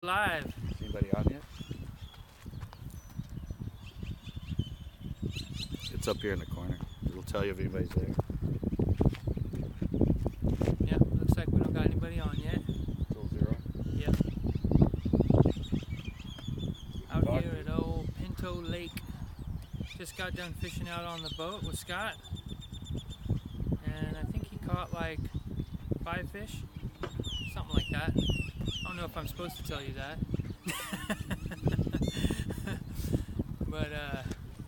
Live. Is anybody on yet? It's up here in the corner. It'll tell you if anybody's there. Yep, looks like we don't got anybody on yet. Still 0. Yep. Out here at old Pinto Lake. Just got done fishing out on the boat with Scott. And I think he caught like 5 fish. Something like that. I don't know if I'm supposed to tell you that. But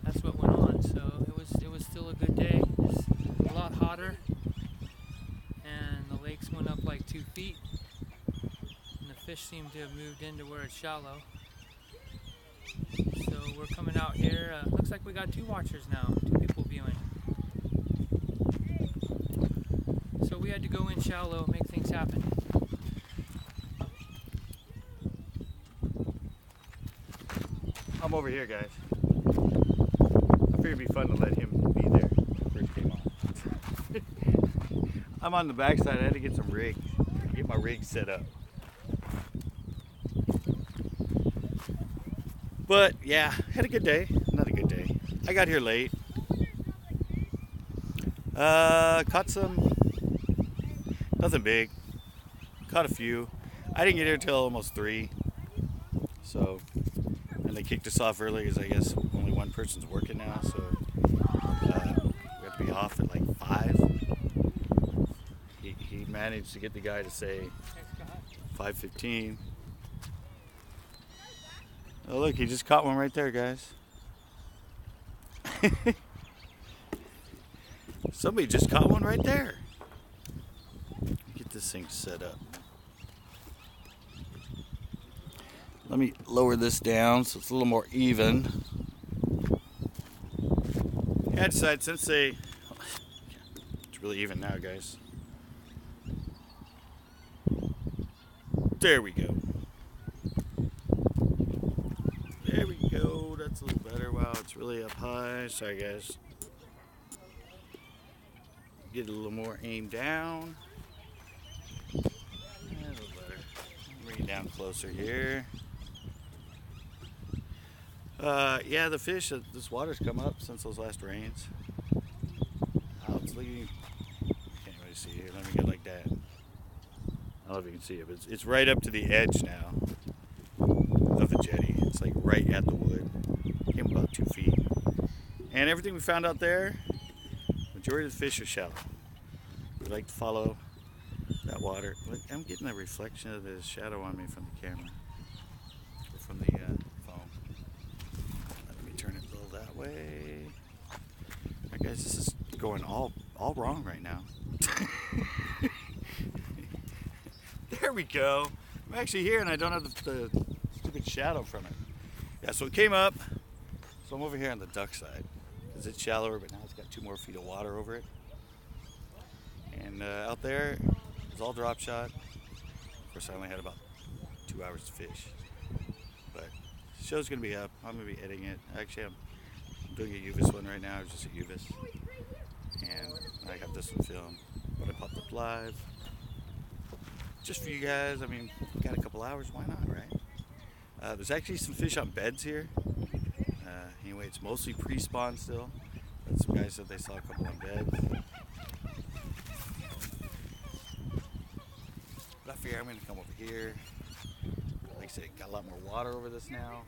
that's what went on. So it was still a good day. It's a lot hotter. And the lakes went up like 2 feet. And the fish seem to have moved into where it's shallow. So we're coming out here. Looks like we got 2 watchers now, 2 people viewing. So we had to go in shallow, make things happen. I'm over here, guys. I figured it'd be fun to let him be there when it first came on. I'm on the backside. I had to get some rig, get my rig set up. But yeah, had a good day. Not a good day. I got here late. Caught some, nothing big. Caught a few. I didn't get here until almost 3. So, and they kicked us off early because I guess only one person's working now. So we have to be off at like 5. He managed to get the guy to say 5:15. Oh look, he just caught one right there, guys. Somebody just caught one right there. Get this thing set up. Let me lower this down so it's a little more even. Yeah, I decided since it's really even now, guys. There we go. There we go. That's a little better. Wow, it's really up high. Sorry, guys. Get a little more aim down. Yeah, a little better. Bring it down closer here. Yeah, the fish, this water's come up since those last rains. Oh, it's looking, can't really see here. Let me get like that. I don't know if you can see it, but it's right up to the edge now of the jetty. It's like right at the wood. Came about 2 feet. And everything we found out there, majority of the fish are shallow. We like to follow that water. Look, I'm getting a reflection of the shadow on me from the camera, or from the phone. Let me turn it a little that way. Alright guys, this is going all wrong right now. There we go. I'm actually here and I don't have the stupid shadow from it. Yeah, so it came up. So I'm over here on the duck side. Because it's shallower, but now it's got 2 more feet of water over it. And out there, it's all drop shot. Of course, I only had about 2 hours to fish. But the show's going to be up. I'm going to be editing it. Actually, I'm doing a Uvis one right now. I was just at Uvis. And I got this one filmed. But I popped up live. Just for you guys. I mean, got a couple hours. Why not, right? There's actually some fish on beds here. Anyway, it's mostly pre-spawn still. But some guys said they saw a couple on beds. But I figure I'm going to come over here. Like I said, got a lot more water over this now.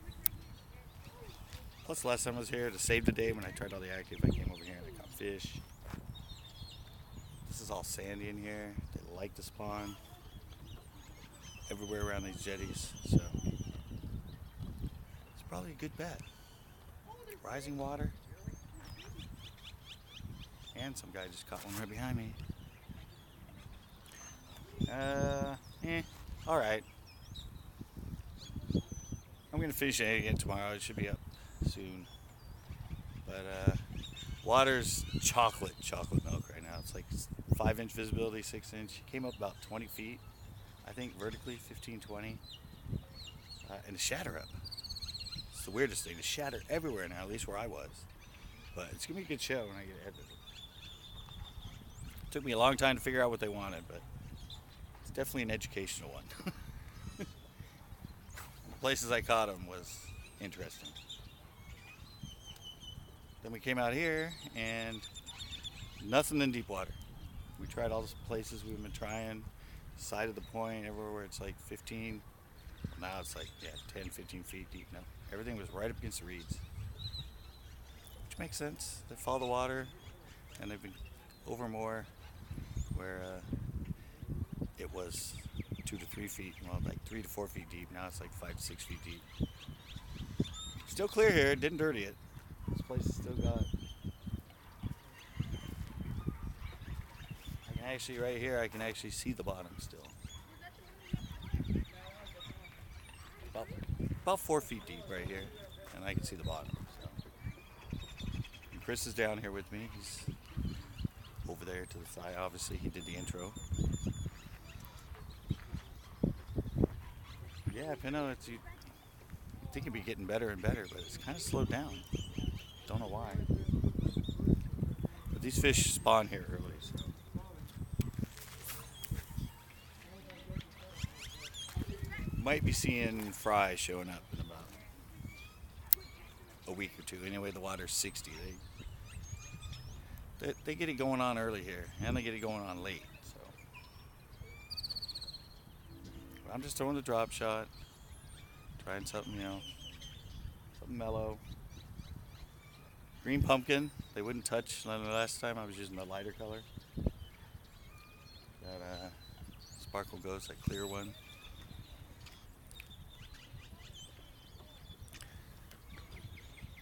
Plus, last time I was here to save the day when I tried all the active, I came over here and I caught fish. This is all sandy in here. They like to spawn everywhere around these jetties, so it's probably a good bet. Rising water, and some guy just caught one right behind me. All right. I'm gonna finish it again tomorrow. It should be up soon. But water's chocolate milk right now. It's like 5-inch visibility, 6-inch. Came up about 20 feet, I think vertically, 15, 20, and a shatter up. It's the weirdest thing. The shatter everywhere now, at least where I was. But it's gonna be a good show when I get edited. It took me a long time to figure out what they wanted, but it's definitely an educational one. places I caught them was interesting. Then we came out here and nothing in deep water. We tried all the places we've been trying, side of the point, everywhere where it's like 15. Now it's like, yeah, 10, 15 feet deep now. Everything was right up against the reeds, which makes sense. They follow the water, and they've been over more where it was 2 to 3 feet, well, like 3 to 4 feet deep. Now it's like 5 to 6 feet deep. Still clear here, didn't dirty it. This place has still got. I can actually, right here, I can actually see the bottom still. About 4 feet deep right here, and I can see the bottom. So. And Chris is down here with me. He's over there to the side. Obviously, he did the intro. Yeah, Pinto, you think it'd be getting better and better, but it's kind of slowed down. Don't know why. But these fish spawn here early. So. Might be seeing fry showing up in about a week or two. Anyway, the water's 60. They get it going on early here, and they get it going on late. So I'm just throwing the drop shot, trying something, something mellow. Green pumpkin. They wouldn't touch. The last time I was using the lighter color. That Sparkle Ghost, that clear one.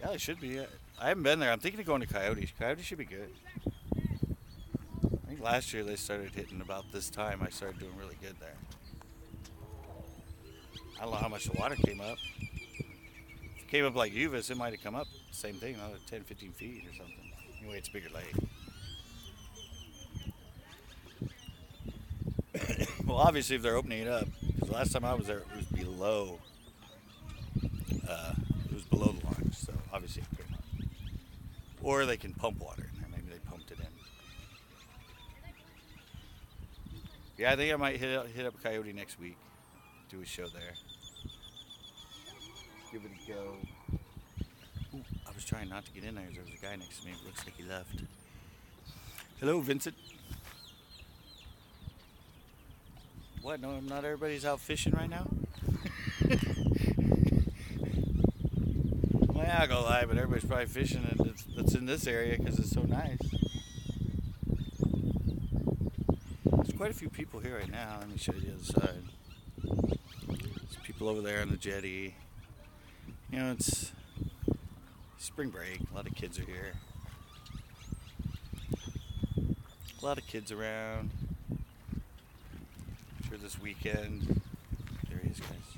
Yeah, they should be. I haven't been there. I'm thinking of going to Coyotes. Coyotes should be good. I think last year they started hitting about this time. I started doing really good there. I don't know how much the water came up. If it came up like Uvis, it might have come up same thing, another 10, 15 feet or something. Anyway, it's a bigger lake. Well, obviously, if they're opening it up, because the last time I was there, it was below. It was below the launch, so obviously it came up. Or they can pump water in there. Maybe they pumped it in. Yeah, I think I might hit up Coyote next week. Do a show there. Give it a go. Ooh, I was trying not to get in there. There was a guy next to me. It looks like he left. Hello, Vincent. What? No, not everybody's out fishing right now? Well, yeah, I'll go lie, but everybody's probably fishing that's in this area because it's so nice. There's quite a few people here right now. Let me show you the other side. There's people over there on the jetty. It's spring break. A lot of kids are here. A lot of kids around. I'm sure this weekend. There he is, guys.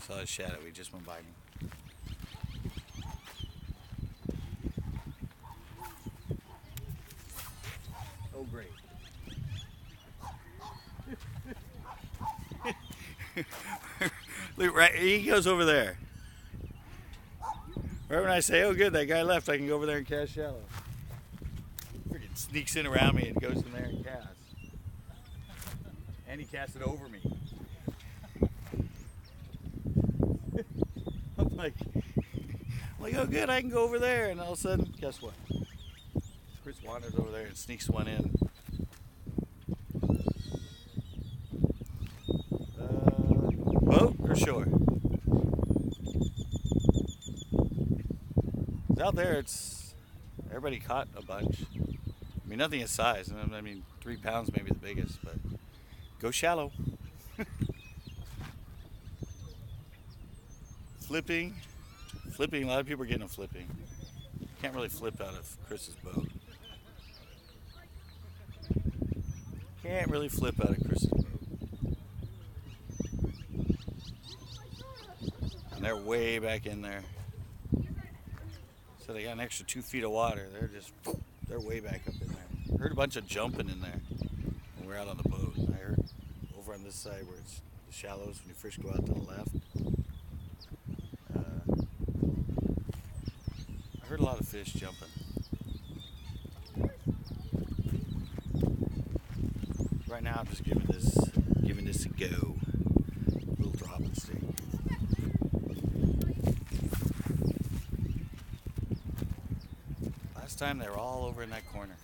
Saw his shadow. He just went by me. Oh, great. Look, right, he goes over there. Right when I say, oh good, that guy left, I can go over there and cast shallow. Freaking sneaks in around me and goes in there and casts. And he casts it over me. I'm like, oh good, I can go over there. And all of a sudden, guess what? Chris wanders over there and sneaks one in. Boat or shore? It's out there, everybody caught a bunch. I mean, nothing is size. I mean, 3 pounds maybe the biggest, but go shallow. Flipping. A lot of people are getting them flipping. Can't really flip out of Chris's boat. Can't really flip out of Chris's boat. And they're way back in there. So they got an extra 2 feet of water. They're way back up in there. Heard a bunch of jumping in there when we're out on the boat. I heard over on this side where it's the shallows when you first go out to the left. I heard a lot of fish jumping. Right now I'm just giving this a go. A little drop Last time they were all over in that corner.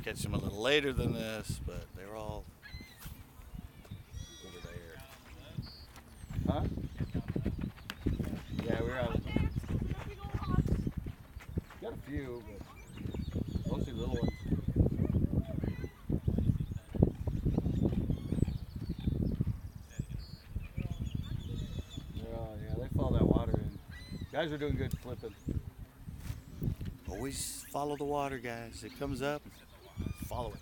Catch them a little later than this, but they were all over there. Huh? Yeah, we were out. Got a few, but mostly little ones. Yeah, they follow that water in. Guys are doing good flipping. Always follow the water, guys. It comes up, follow it.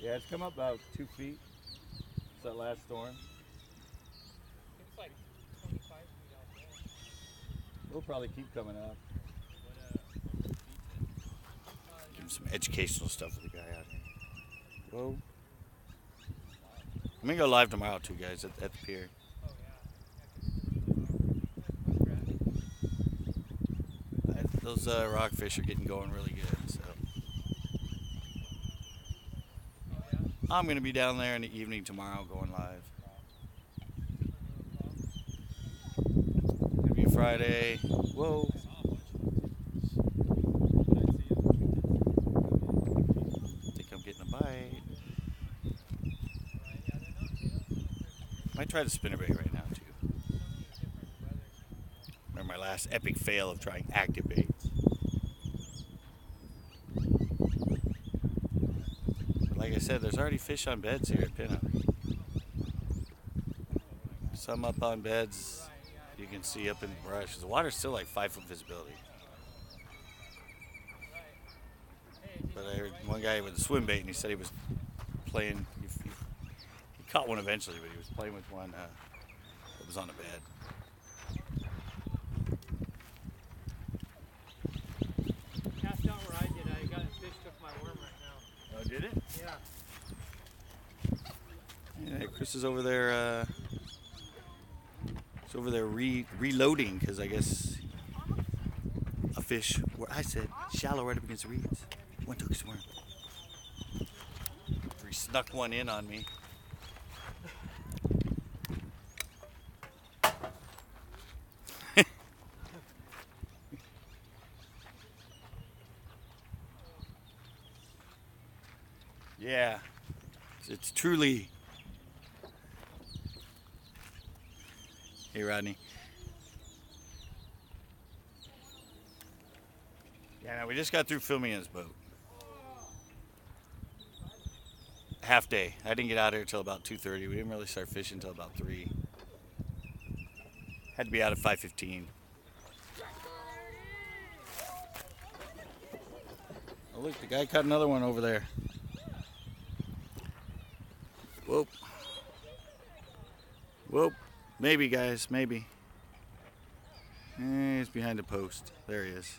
Yeah, it's come up about 2 feet. It's that last storm. It's like 25 feet out there. It'll probably keep coming up. Give him some educational stuff with the guy out here. Whoa. I'm gonna go live tomorrow too, guys, at the pier. Those rockfish are getting going really good, so I'm gonna be down there in the evening tomorrow going live. Gonna be a Friday. Whoa. Think I'm getting a bite. Might try the spinnerbait right now too. Remember my last epic fail of trying active baits. But like I said, there's already fish on beds here at Pinto. Some up on beds you can see up in the brush. The water's still like 5 foot visibility. But I heard one guy with a swim bait and he said he was playing, he caught one eventually, but he was playing with one that was on a bed. Cast out where I did. I got a fish took my worm right now. Oh, did it? Yeah. Yeah, Chris is over there. He's over there reloading because I guess a fish where I said shallow right up against the reeds. One took his worm. He snuck one in on me. Yeah, it's truly. Hey, Rodney. Yeah, no, we just got through filming his boat. Half day. I didn't get out here until about 2:30. We didn't really start fishing until about 3. Had to be out at 5:15. Oh, look, the guy caught another one over there. Whoop. Whoop. Maybe, guys, maybe. He's behind the post. There he is.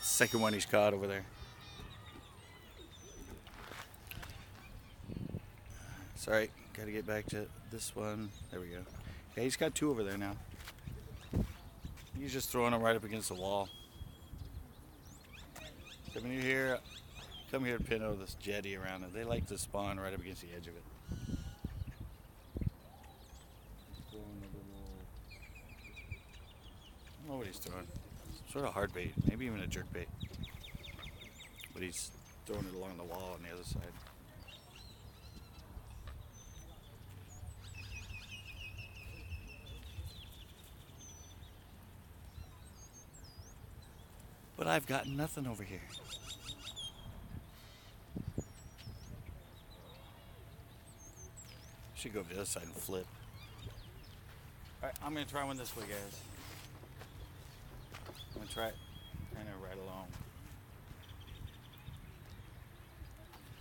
Second one he's caught over there. Sorry, gotta get back to this one. There we go. Yeah, he's got 2 over there now. He's just throwing them right up against the wall. So when you're here, come here to Pinto, this jetty around it. They like to spawn right up against the edge of it. I don't know what he's throwing. Some sort of hard bait, maybe even a jerk bait. But he's throwing it along the wall on the other side. But I've got nothing over here. Should go over the other side and flip. Alright, I'm gonna try one this way, guys. I'm gonna try it kind of right along.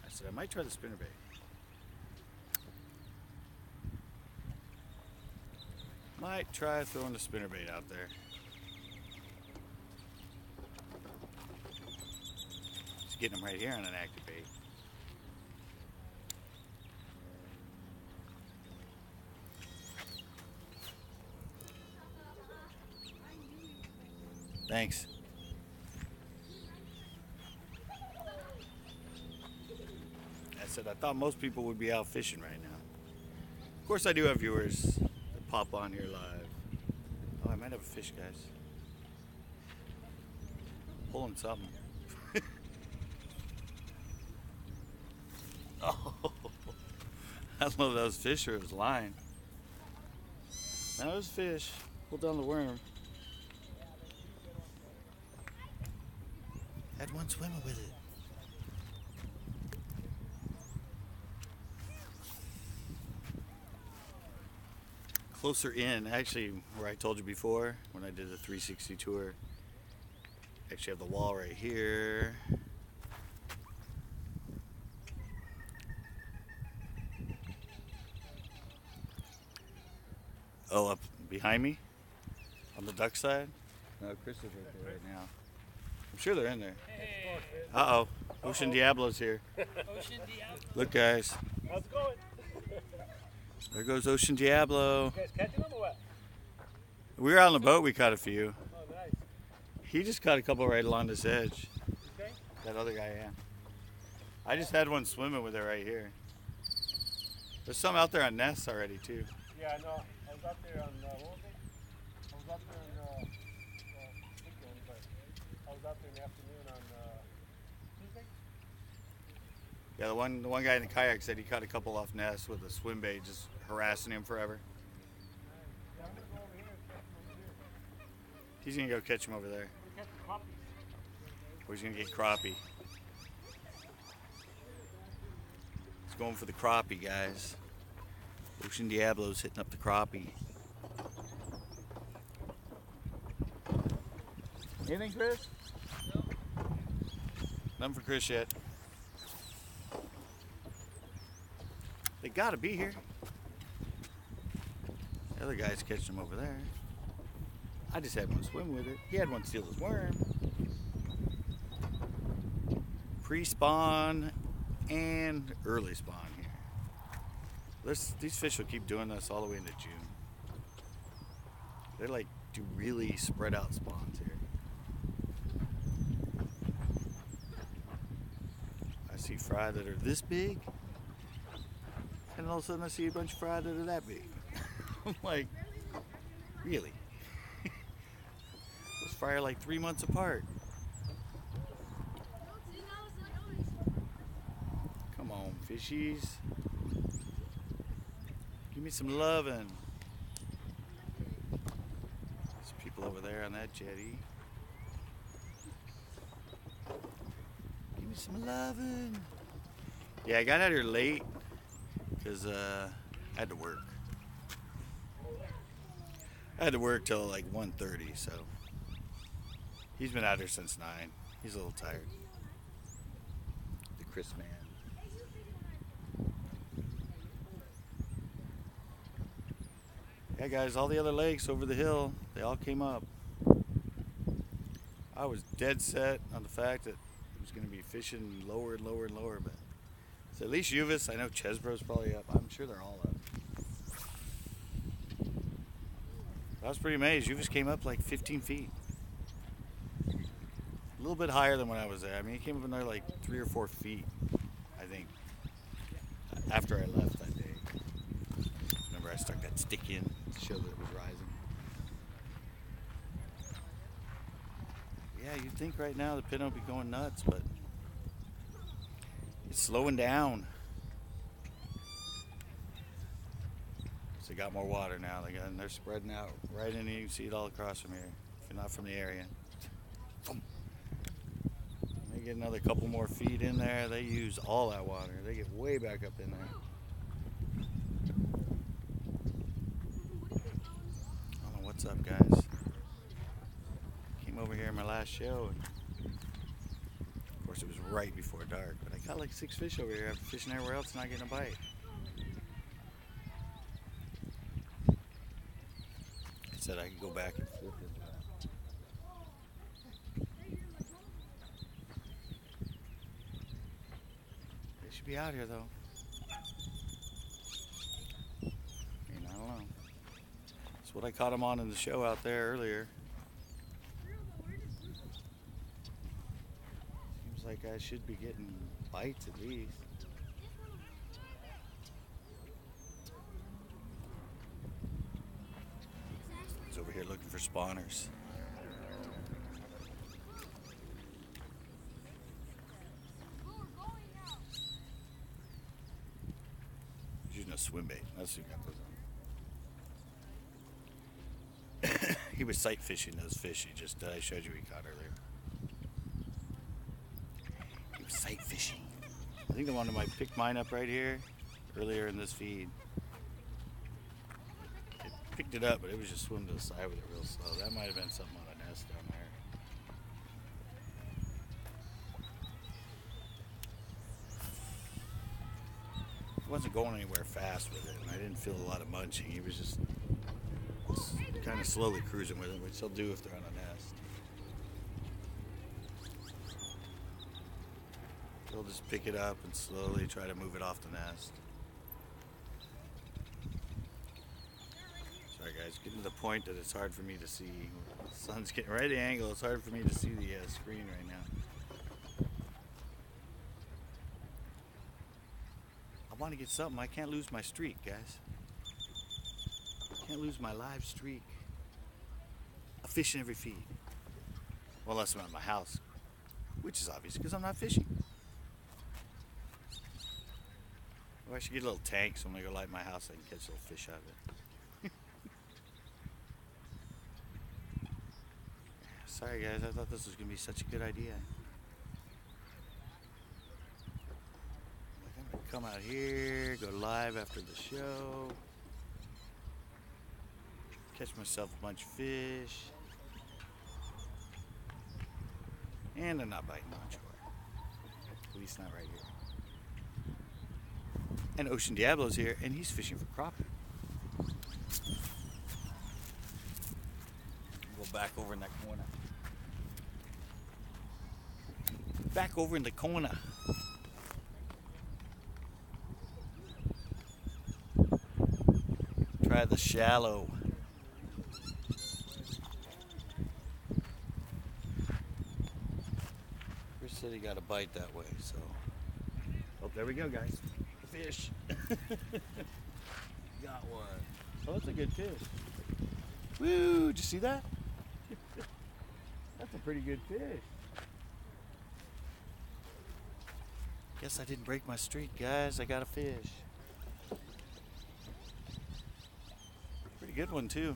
I said I might try the spinnerbait. Might try throwing the spinnerbait out there. Just getting them right here on an active bait. Thanks. said I thought most people would be out fishing right now. Of course I do have viewers that pop on here live. Oh, I might have a fish, guys. Pulling something. Oh, I don't know if that was fish or it was line. That was fish. Pull down the worm. Had one swimming with it. Closer in, actually, where I told you before, when I did the 360 tour, actually have the wall right here. Oh, up behind me? On the duck side? No, Chris is right there right now. I'm sure they're in there. Hey. Uh-oh. Ocean Diablo's here. Ocean Diablo. Look, guys. How's it going? There goes Ocean Diablo. You guys catching them or what? We were out on the boat, we caught a few. Oh, nice. He just caught a couple right along this edge. Okay. That other guy, yeah. I just had one swimming with it right here. There's some out there on nests already, too. Yeah, I know. I was out there on, what was it? I was out there on, weekend, but I was out there in the afternoon on, Tuesday. Yeah, the one guy in the kayak said he caught a couple off nests with a swim bait just harassing him forever. Yeah, I'm gonna go over here and catch them over here. He's gonna go catch him over there. We catch the poppies. Or he's gonna get crappie. He's going for the crappie, guys. Ocean Diablo's hitting up the crappie. Anything, Chris? No. Nothing for Chris yet. They gotta be here. The other guy's catching them over there. I just had one swim with it. He had one steal his worm. Pre-spawn and early spawn here. These fish will keep doing this all the way into June. They're like do really spread out spawns here. I see fry that are this big, and all of a sudden I see a bunch of fry that are that big. I'm like, really? Those fry are like 3 months apart. Come on, fishies. Give me some lovin'. There's people over there on that jetty. Give me some lovin'. Yeah, I got out here late because I had to work. I had to work till like 1:30, so he's been out here since 9. He's a little tired. The Chris man. Yeah, guys, all the other lakes over the hill, they all came up. I was dead set on the fact that it was going to be fishing lower and lower and lower, but so at least Uvis, I know Chesbro's probably up. I'm sure they're all up. I was pretty amazed. Uvis came up like 15 feet. A little bit higher than when I was there. I mean, he came up another like 3 or 4 feet, I think, after I left that day. Remember, I stuck that stick in to show that it was rising. Yeah, you'd think right now the Pinto would be going nuts, but it's slowing down. So they got more water now. And they're spreading out right in. You can see it all across from here, if you're not from the area. They get another couple more feet in there. They use all that water. They get way back up in there. I don't know what's up, guys. Came over here in my last show, and of course it was right before dark, but I caught like 6 fish over here after fishing everywhere else and not getting a bite. I said I could go back and flip it. They should be out here though. I mean, I don't know. That's what I caught them on in the show out there earlier. Seems like I should be getting bites at least. for spawners. He's using a swim bait. That's who got those on. He was sight fishing those fish I showed you he caught earlier. He was sight fishing. I think the one that might pick mine up right here earlier in this feed. It picked it up, but it was just swimming to the side with it real slow. That might have been something on the nest down there. He wasn't going anywhere fast with it, and I didn't feel a lot of munching. He was just kind of slowly cruising with it, which they'll do if they're on a nest. They'll just pick it up and slowly try to move it off the nest. Sorry guys, getting to the point that it's hard for me to see. The sun's getting right at the angle. It's hard for me to see the screen right now. I want to get something. I can't lose my streak, guys. I can't lose my live streak. A fish in every feed. Well, unless I'm at my house, which is obvious because I'm not fishing. Well, I should get a little tank so when I go light my house I can catch a little fish out of it. Sorry guys, I thought this was going to be such a good idea. I'm going to come out here, go live after the show, catch myself a bunch of fish, and I'm not biting onshore, at least not right here. And Ocean Diablo's here, and he's fishing for crappie. Go back over in that corner. Back over in the corner. Try the shallow. Chris said he got a bite that way, so. Oh, there we go, guys. Fish. Got one. Oh, that's a good fish. Woo! Did you see that? That's a pretty good fish. Guess I didn't break my streak, guys. I got a fish. Pretty good one, too.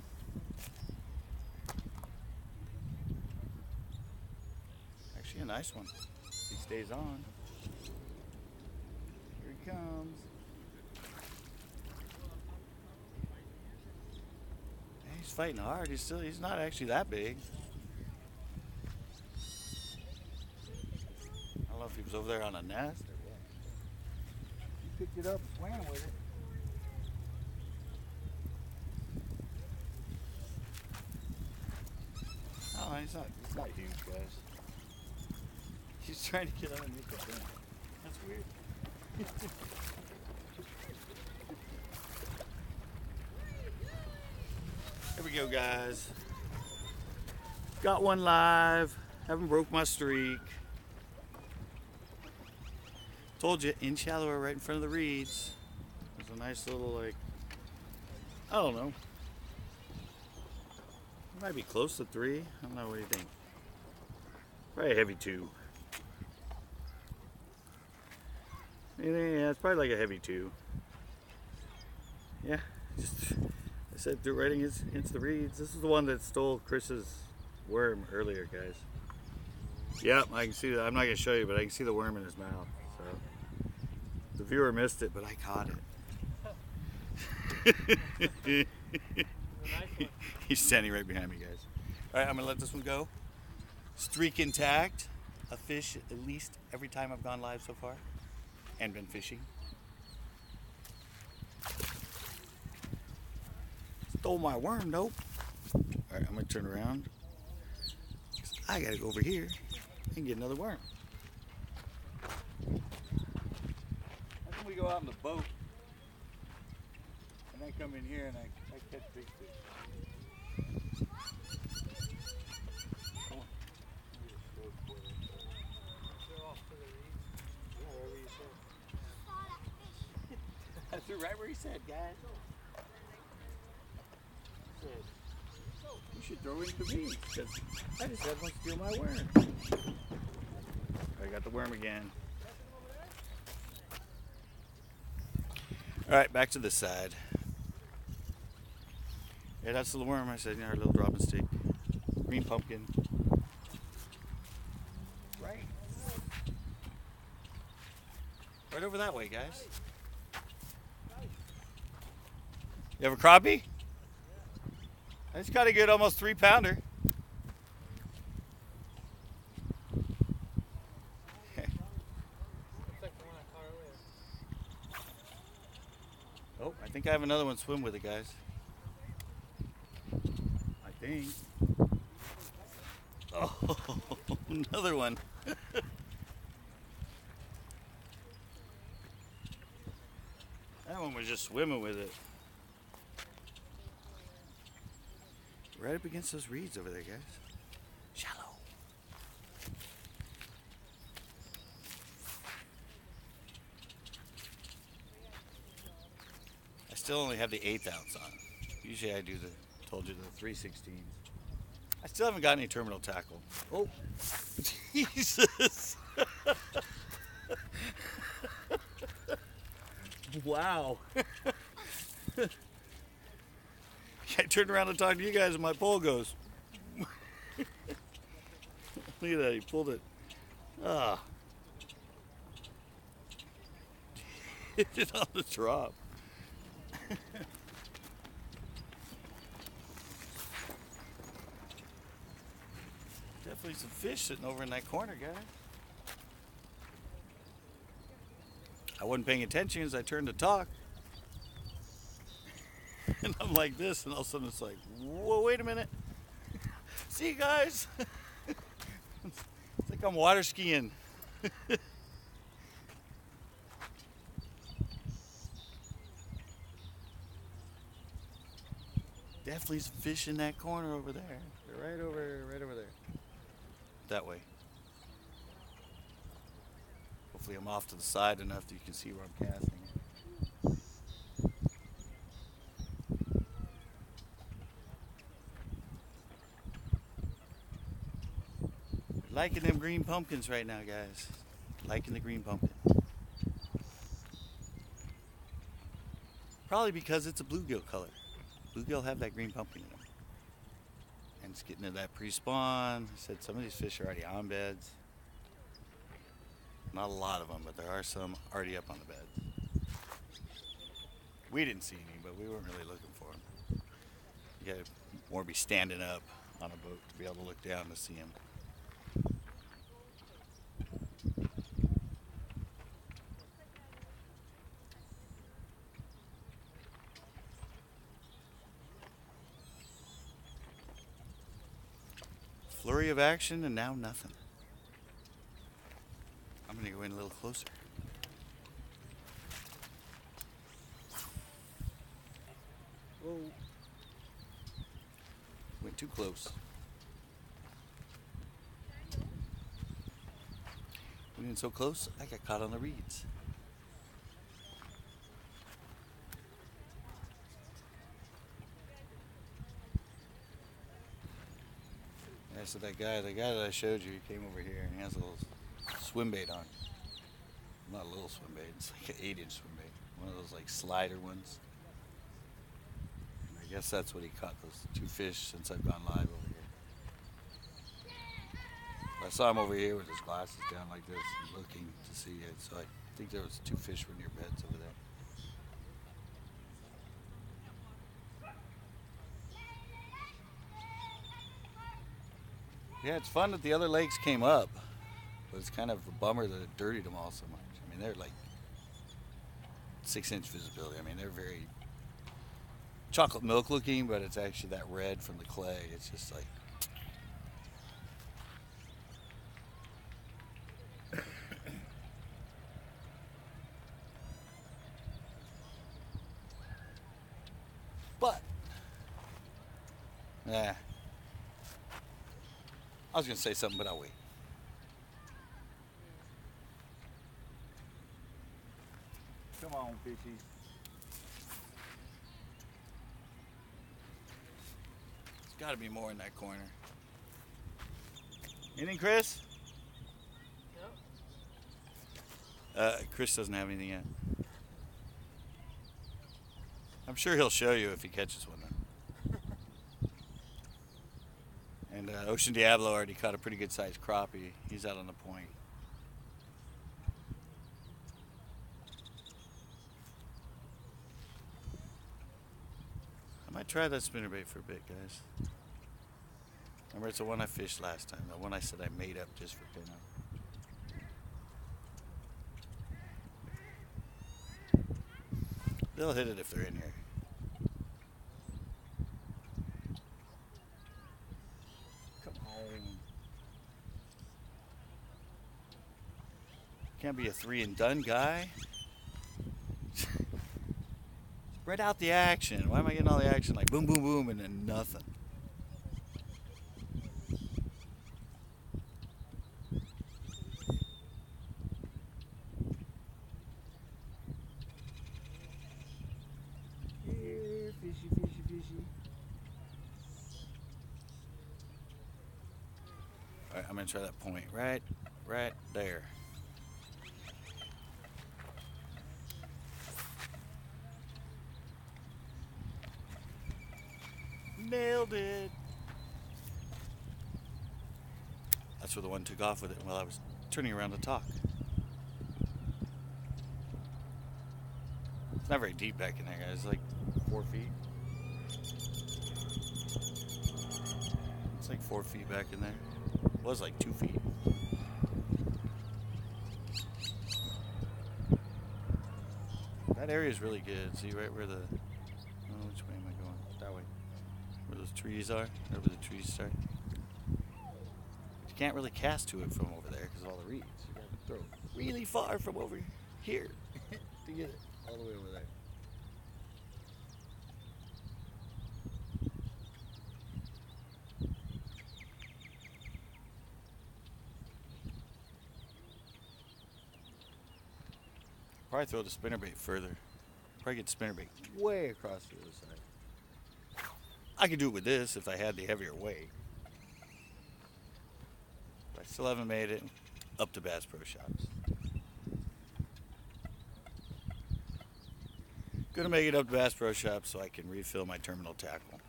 Actually, a nice one. He stays on. Here he comes. He's fighting hard. He's not actually that big. I don't know if he was over there on a nest or what. He picked it up and swam with it. Oh, he's not huge, guys. He's trying to get underneath the thing. That's weird. There we go, guys. Got one live. Haven't broke my streak. Told you, in shallower right in front of the reeds. There's a nice little, like, I don't know. It might be close to 3. I don't know, what do you think? Probably a heavy 2. Yeah, it's probably like a heavy 2. Yeah, just, I said threw right into the reeds. This is the one that stole Chris's worm earlier, guys. Yep, I can see that. I'm not going to show you, but I can see the worm in his mouth. So the viewer missed it, but I caught it. He's standing right behind me, guys. All right, I'm going to let this one go. Streak intact. A fish at least every time I've gone live so far and been fishing. Stole my worm, nope. All right, I'm going to turn around. I got to go over here and get another worm. How come we go out in the boat and I come in here and I catch big fish? That's right where he said, guys. should throw into me because I just had one steal my worm. I got the worm again. All right, back to this side. Yeah, that's the worm. I said, our little dropping stick. Green pumpkin. Right over that way, guys. You have a crappie? That's got a good almost 3-pounder. Oh, I think I have another one swim with it, guys. I think. Oh, another one. That one was just swimming with it. Right up against those reeds over there, guys. Shallow. I still only have the 1/8 ounce on. Usually I do told you the 3/16. I still haven't got any terminal tackle. Oh, Jesus. Wow. I turned around to talk to you guys and my pole goes. Look at that, he pulled it. Ah. Hit it on the drop. Definitely some fish sitting over in that corner, guys. I wasn't paying attention as I turned to talk. And I'm like this, and all of a sudden it's like, whoa, wait a minute. See you guys. It's like I'm water skiing. Definitely some fish in that corner over there. They're right over there. That way. Hopefully I'm off to the side enough that you can see where I'm casting. Liking them green pumpkins right now, guys. Liking the green pumpkin. Probably because it's a bluegill color. Bluegill have that green pumpkin in them. And it's getting to that pre-spawn. I said some of these fish are already on beds. Not a lot of them, but there are some already up on the beds. We didn't see any, but we weren't really looking for them. You gotta more be standing up on a boat to be able to look down to see them. Flurry of action and now nothing. I'm gonna go in a little closer. Whoa. Went too close. Went in so close, I got caught on the reeds. Yeah, so the guy that I showed you, he came over here and he has a little swim bait on. Not a little swim bait, it's like an 8-inch swim bait. One of those like slider ones. And I guess that's what he caught, those 2 fish since I've gone live over here. I saw him over here with his glasses down like this, looking to see it. So I think there was 2 fish were near beds over there. Yeah, it's fun that the other lakes came up, but it's kind of a bummer that it dirtied them all so much. I mean, they're like 6-inch visibility. I mean, they're very chocolate milk looking, but it's actually that red from the clay. It's just like... But, yeah. I was going to say something, but I'll wait. Come on, fishies. got to be more in that corner. Anything, Chris? Chris doesn't have anything yet. I'm sure he'll show you if he catches one though. And Ocean Diablo already caught a pretty good sized crappie. He's out on the point. I might try that spinnerbait for a bit, guys. Remember, it's the one I fished last time. The one I said I made up just for Pinto. They'll hit it if they're in here. Come on. Can't be a 3 and done guy. Spread out the action. Why am I getting all the action like boom, boom, boom, and then nothing? Here, fishy, fishy, fishy. All right, I'm gonna try that point right there. Nailed it. That's where the one took off with it while I was turning around to talk. It's not very deep back in there, guys. It's like 4 feet. It's like 4 feet back in there. It was like 2 feet. That area is really good. See right where the... Oh, which way am I going? That way. Where those trees are, or where the trees start. You can't really cast to it from over there because of all the reeds. You got to throw really far from over here to get it all the way over there. Probably throw the spinnerbait further. Probably get the spinnerbait way across the other side. I could do it with this if I had the heavier weight. But I still haven't made it up to Bass Pro Shops. Gonna make it up to Bass Pro Shops so I can refill my terminal tackle.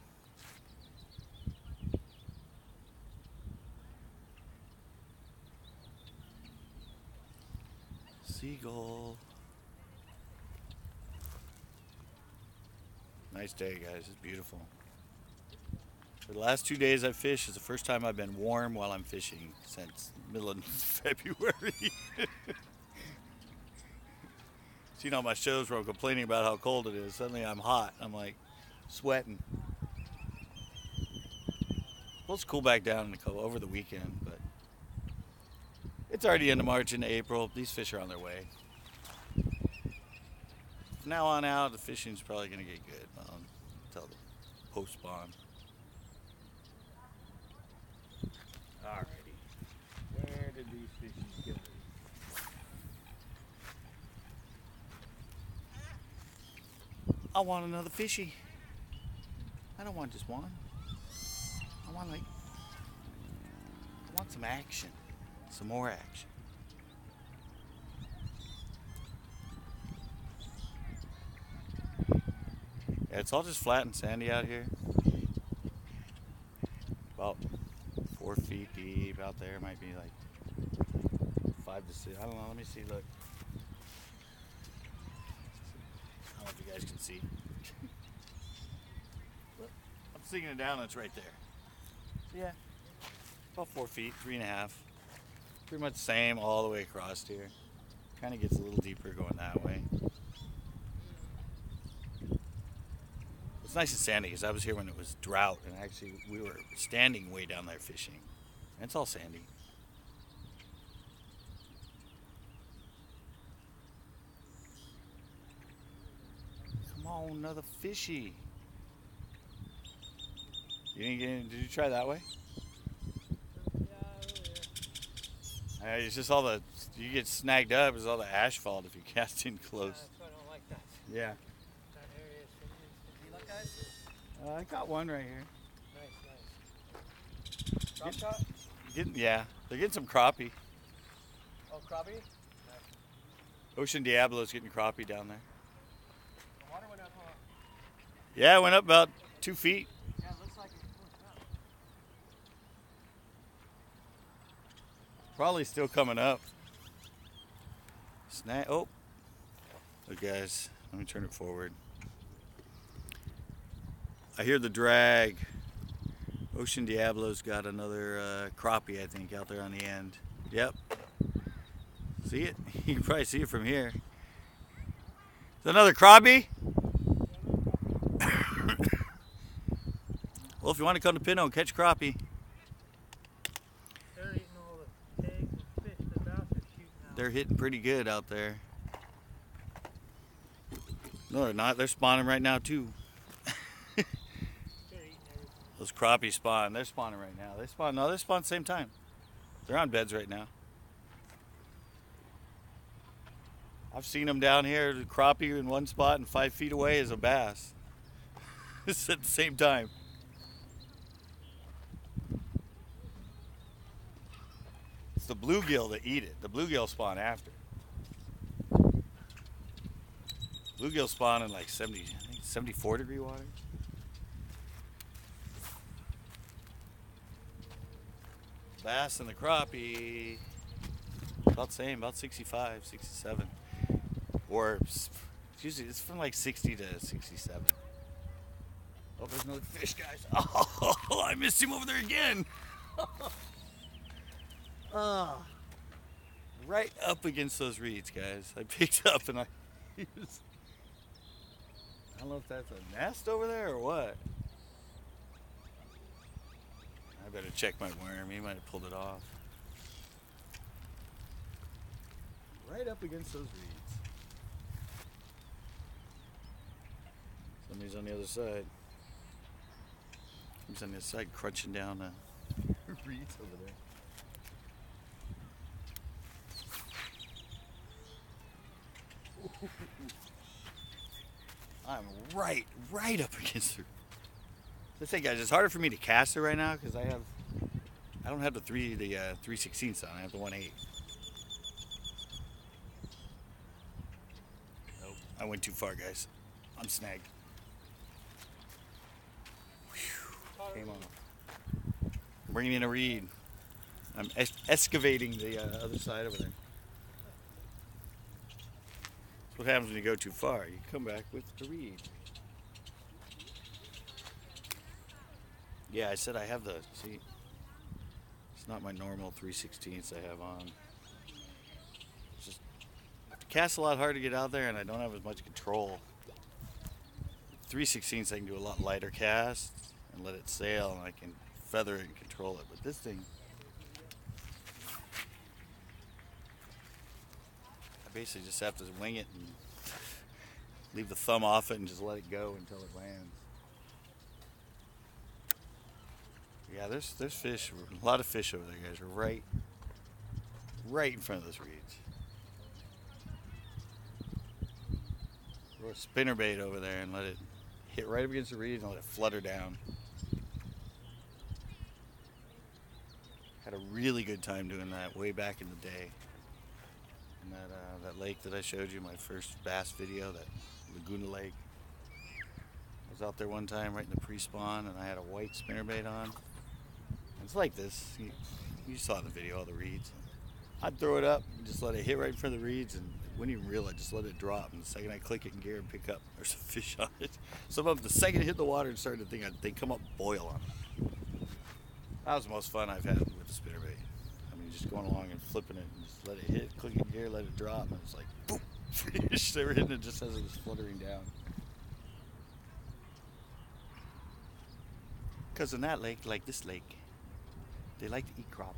Seagull. Nice day, guys. It's beautiful. For the last 2 days I've fished, it's the first time I've been warm while I'm fishing since middle of February. Seen all my shows where I'm complaining about how cold it is. Suddenly I'm hot. I'm like sweating. Well, it's cool back down over the weekend, but it's already into March and April. These fish are on their way. From now on out, the fishing's probably going to get good until the post-spawn. Alrighty. Where did these fishies go? I want another fishy. I don't want just one. I want some action. Some more action. Yeah, it's all just flat and sandy out here. About 4 feet deep out there. Might be like 5 to 6. I don't know. Let me see. Look. I don't know if you guys can see. Look, I'm sinking it down. It's right there. Yeah. About 4 feet, 3.5. Pretty much the same all the way across here. Kind of gets a little deeper going that way. It's nice and sandy because I was here when it was drought, and actually we were standing way down there fishing. And it's all sandy. Come on, another fishy. You didn't get in, did you try that way? Yeah, it's just all the, you get snagged up, it's all the asphalt if you cast in close. That's why I don't like that. Yeah. That area is. Did you look, guys? I got one right here. Nice, nice. Drop shot? Yeah, they're getting some crappie. Oh, crappie? Ocean Diablo's getting crappie down there. The water went up, huh? Yeah, it went up about 2 feet. Yeah, it looks like it. Probably still coming up. Snag. Oh. Look, guys. Let me turn it forward. I hear the drag. Ocean Diablo's got another crappie, I think, out there on the end. Yep. See it? You can probably see it from here. Is another crappie? Well, if you want to come to Pinto and catch crappie, They're eating all the eggs and fish the bass are shooting out. they're hitting pretty good out there. No, they're not. They're spawning right now, too. They're eating everything. Those crappie spawn. They're spawning right now. They spawn. No, they spawn at the same time. They're on beds right now. I've seen them down here. The crappie in one spot and 5 feet away is a bass. It's at the same time. It's the bluegill that eat it. The bluegill spawn after. Bluegill spawn in like 70, I think 74 degree water. Bass and the crappie, about the same, about 65, 67. Or usually it's from like 60 to 67. Oh, there's another fish, guys. Oh, I missed him over there again. Right up against those reeds, guys. I picked up and I don't know if that's a nest over there or what. I better check my worm. He might have pulled it off. Right up against those reeds. Somebody's on the other side. He's on the other side crunching down the reeds over there. I'm right up against her. This thing, guys, it's harder for me to cast her right now because I don't have the 3/16 on. I have the 1/8. Nope, I went too far, guys. I'm snagged. Whew, came off. I'm bringing in a reed. I'm excavating the other side over there. That's what happens when you go too far. You come back with the reed. Yeah, I said I have the, see, it's not my normal 3/16 I have on. It's just, I have to cast a lot harder to get out there and I don't have as much control. 3/16 I can do a lot lighter casts and let it sail and I can feather it and control it. But this thing, I basically just have to wing it and leave the thumb off it and just let it go until it lands. Yeah, there's fish, a lot of fish over there, guys. We're right in front of those reeds. Throw a spinnerbait over there and let it hit right up against the reeds and let it flutter down. Had a really good time doing that way back in the day. In that lake that I showed you, my first bass video, that Laguna Lake. I was out there one time right in the pre-spawn and I had a white spinnerbait on. It's like this. You saw the video, all the reeds. I'd throw it up and just let it hit right in front of the reeds and wouldn't even realize, just let it drop. And the second I click it in gear and pick up, there's a fish on it. Some of them, the second it hit the water and started to think, they come up boil on it. That was the most fun I've had with the spinnerbait. I mean, just going along and flipping it and just let it hit, click it in gear, let it drop, and it's like, boom, fish. They were hitting it just as it was fluttering down. Because in that lake, like this lake, they like to eat crappie.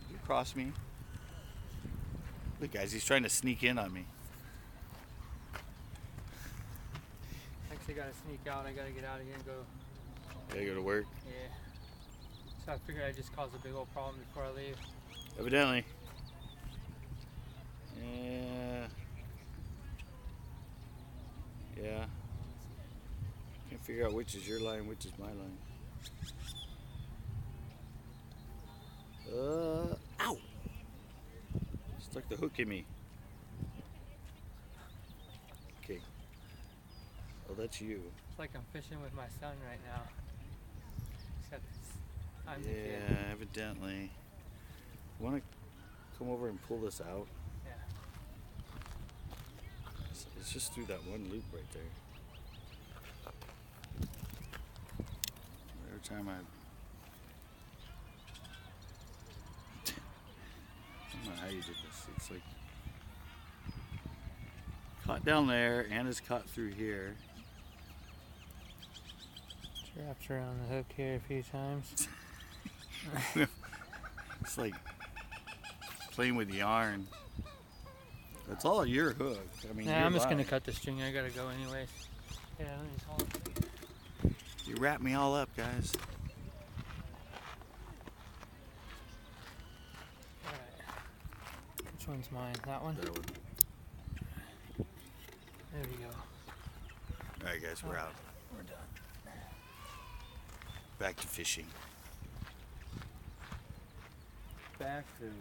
You cross me. Look, guys, he's trying to sneak in on me. Actually, gotta sneak out. I gotta get out of here and go. Gotta go to work. Yeah. So I figured I'd just cause a big old problem before I leave. Evidently. Yeah. Yeah. Can't figure out which is your line, which is my line. Ow! Stuck the hook in me. Okay. Oh, that's you. It's like I'm fishing with my son right now. Except I'm the Yeah, kid. evidently. Want to come over and pull this out? Yeah. It's just through that one loop right there. Every time I don't know how you did this. It's like caught down there and is caught through here. Wrapped around the hook here a few times. It's like playing with yarn. It's all your hook. I mean, Nah, I'm just line. gonna cut the string. I gotta go anyways. Yeah, let me just hold it. You wrap me all up, guys. Alright. Which one's mine? That one? That one. There we go. All right, guys, we're out. We're done. Back to fishing. Back to.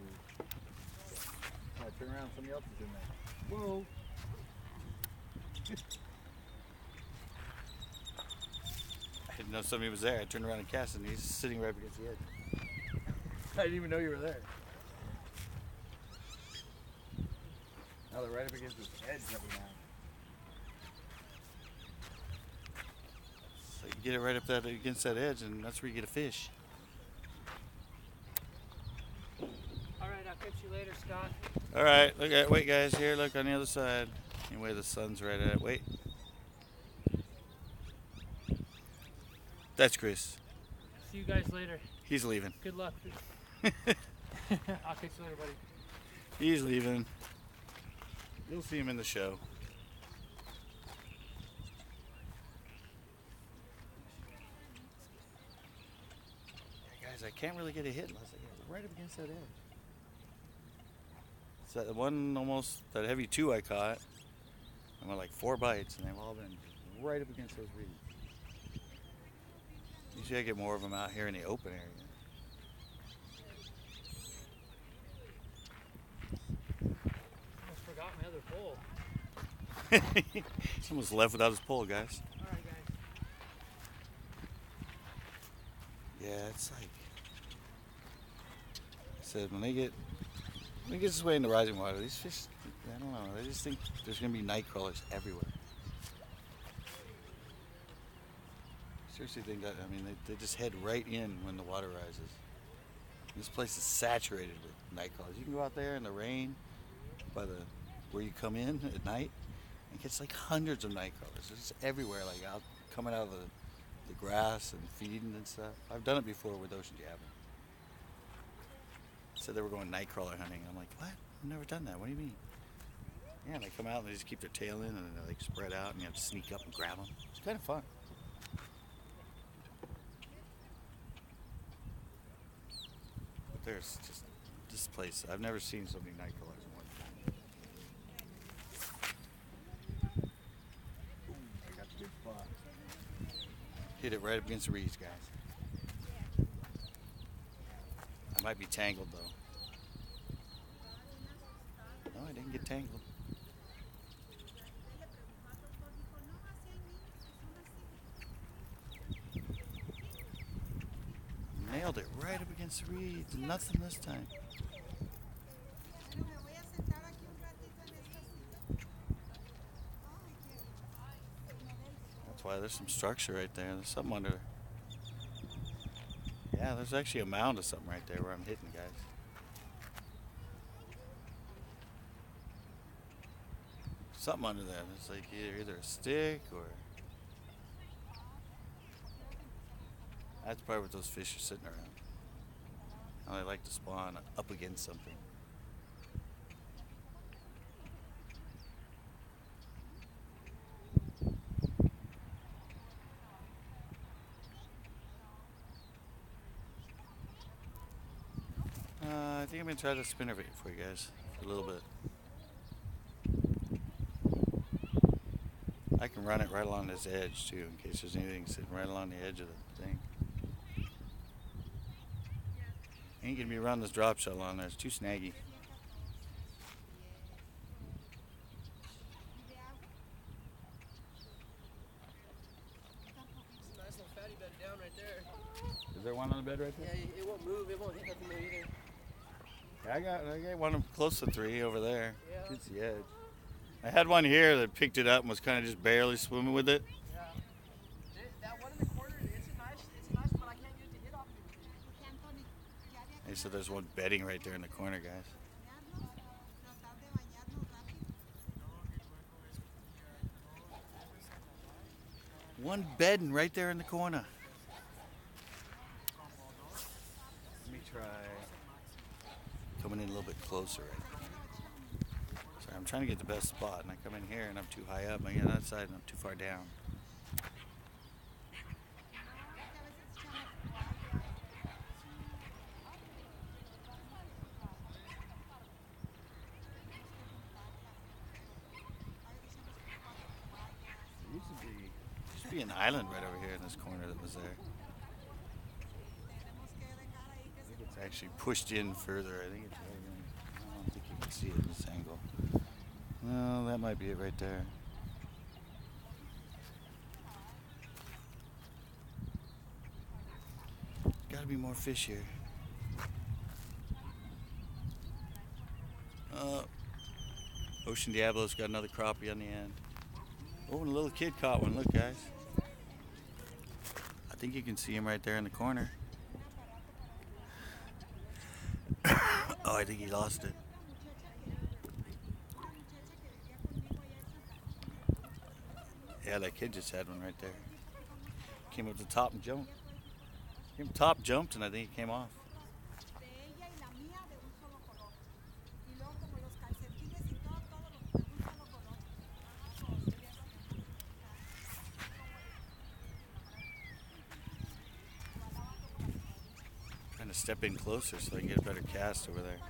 Turn around, somebody else is in there. Whoa. I didn't know somebody was there. I turned around and cast, and he's sitting right against the edge. I didn't even know you were there. Now they're right up against this edge every now. So you get it right up that against that edge, and that's where you get a fish. Alright, I'll catch you later, Scott. All right, look at wait, guys. Here, look on the other side. Anyway, the sun's right at it. Wait. That's Chris. See you guys later. He's leaving. Good luck. I'll catch you later, buddy. He's leaving. You'll see him in the show. Hey guys, I can't really get a hit unless I get right up against that edge. It's that one almost, that heavy 2 I caught. I went like 4 bites and they've all been right up against those reeds. Usually I get more of them out here in the open area. Almost forgot my other pole. He's almost left without his pole, guys. Alright, guys. Yeah, it's like I said, when they get this way in the rising water, these fish, I don't know, they just think there's gonna be night crawlers everywhere. Seriously think that, I mean, they just head right in when the water rises. This place is saturated with night crawlers. You can go out there in the rain by where you come in at night and catch like hundreds of night crawlers. It's just everywhere, like out coming out of the grass and feeding and stuff. I've done it before with Ocean Jabbing. Said they were going night crawler hunting. I'm like, what? I've never done that. What do you mean? Yeah, and they come out and they just keep their tail in and they like spread out and you have to sneak up and grab them. It's kind of fun. But there's just this place. I've never seen so many night crawlers in one time. I got the big spot. Hit it right up against the reeds, guys. I might be tangled though. No, I didn't get tangled. Nailed it right up against the reeds. Nothing this time. That's why there's some structure right there. There's something under there. Yeah, there's actually a mound of something right there where I'm hitting, guys. Something under there. It's like either a stick or... That's probably what those fish are sitting around. How they like to spawn up against something. I think I'm going to try to spinnerbait for you guys for a little bit. I can run it right along this edge too, in case there's anything sitting right along the edge of the thing. Ain't gonna be around this drop shell on there. It's too snaggy. Nice little fatty bed down right there. Is there one on the bed right there? Yeah, it won't move. It won't hit nothing there either. I got one close to 3 over there. Yeah. It's the edge. I had one here that picked it up and was kind of just barely swimming with it. Yeah. That one in the corner, it's a nice spot. I can't get it to hit off of it. Hey, so there's one bedding right there in the corner, guys. One bedding right there in the corner. Let me try coming in a little bit closer right now. Sorry, I'm trying to get the best spot, and I come in here and I'm too high up. I get on that side and I'm too far down. There used to be an island right over here in this corner that was there. I think it's actually pushed in further. I think it's right in. I don't think you can see it in this angle. Well, that might be it right there. Gotta be more fish here. Ocean Diablo's got another crappie on the end. Oh, and a little kid caught one. Look, guys. I think you can see him right there in the corner. Oh, I think he lost it. Yeah, that kid just had one right there. Came up the top and jumped. Came top, jumped, and I think he came off. Trying to step in closer so I can get a better cast over there.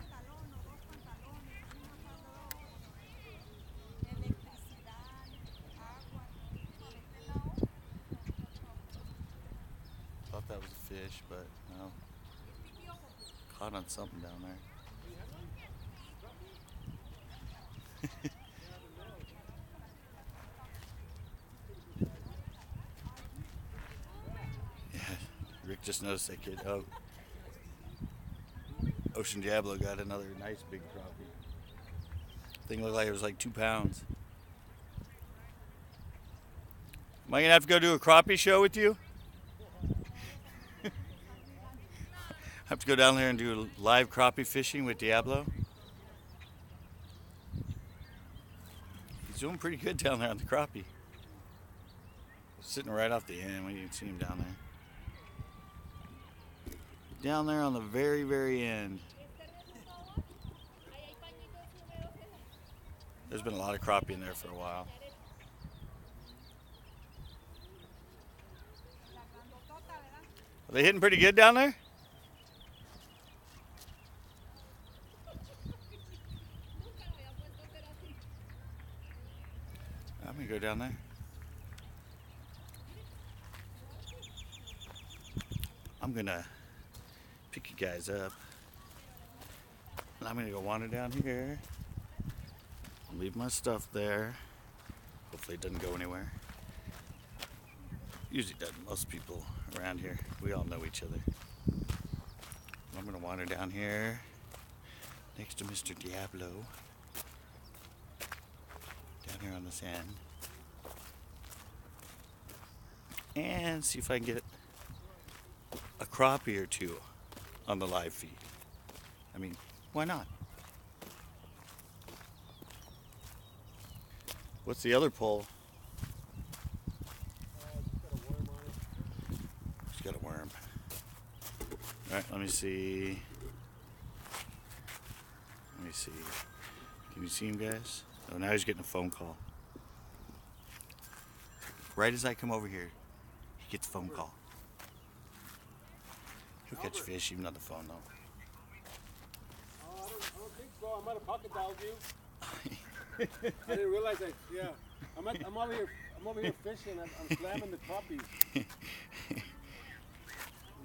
Thought that was a fish, but no. Caught on something down there. Yeah, Rick just noticed that kid. Oh, Ocean Diablo got another nice big crappie. Thing looked like it was like 2 pounds. Am I gonna have to go do a crappie show with you? I have to go down there and do live crappie fishing with Diablo. He's doing pretty good down there on the crappie. Sitting right off the end when you can see him down there. Down there on the very, very end. There's been a lot of crappie in there for a while. Are they hitting pretty good down there? I'm gonna go down there. I'm gonna pick you guys up. And I'm gonna go wander down here. Leave my stuff there. Hopefully it doesn't go anywhere. Usually doesn't. Most people around here, we all know each other. I'm gonna wander down here next to Mr. Diablo. Down here on this end. And see if I can get a crappie or two on the live feed. I mean, why not? What's the other pole? Just got a worm. Alright, let me see. Let me see. Can you see him, guys? Oh, now he's getting a phone call. Right as I come over here, he gets a phone call. He'll catch fish even on the phone, though. Oh, I don't think so. I might have pocket dialed you. I didn't realize that. Yeah, I'm over here fishing. I'm slamming the crappies.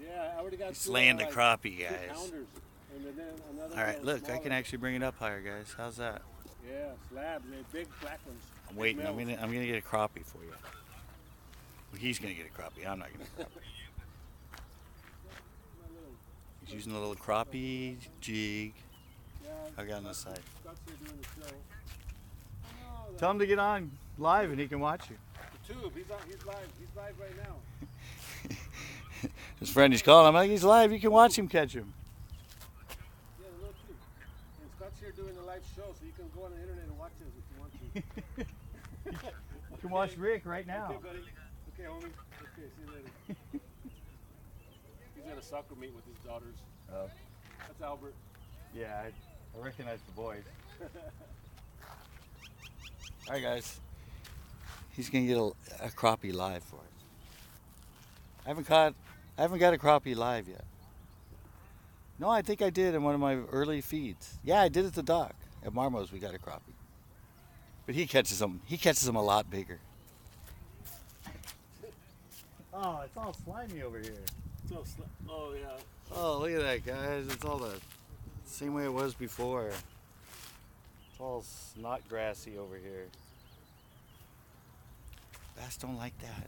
Yeah, I already got He's two, laying the like, crappie, 2 guys. pounders. And then another All right, one look, I smaller. can actually bring it up higher, guys. How's that? Yeah, slabs. They're big black ones. I'm Big waiting. males. I'm gonna get a crappie for you. Well, he's gonna get a crappie. I'm not gonna get a crappie. He's using a little crappie jig. Yeah, I got on the side. Scott's here doing the show. Oh, Tell him to get on live and he can watch you. the tube. He's live. He's live right now. His friend is calling. I'm like, he's live. You can watch him catch him. Yeah, the little tube. And Scott's here doing the live show, so you can go on the internet and watch this if you want to. You can watch Rick right now. Okay, buddy. Okay, homie. Okay, see you later. He's at a soccer meet with his daughters. Oh. That's Albert. Yeah, I recognize the boys. All right, guys. He's gonna get a crappie live for us. I haven't got a crappie live yet. No, I think I did in one of my early feeds. Yeah, I did at the dock at Marmo's. We got a crappie, but he catches them. He catches them a lot bigger. Oh, it's all slimy over here. So, oh yeah. Oh, look at that, guys. It's all the same way it was before. It's all snot grassy over here. Bass don't like that.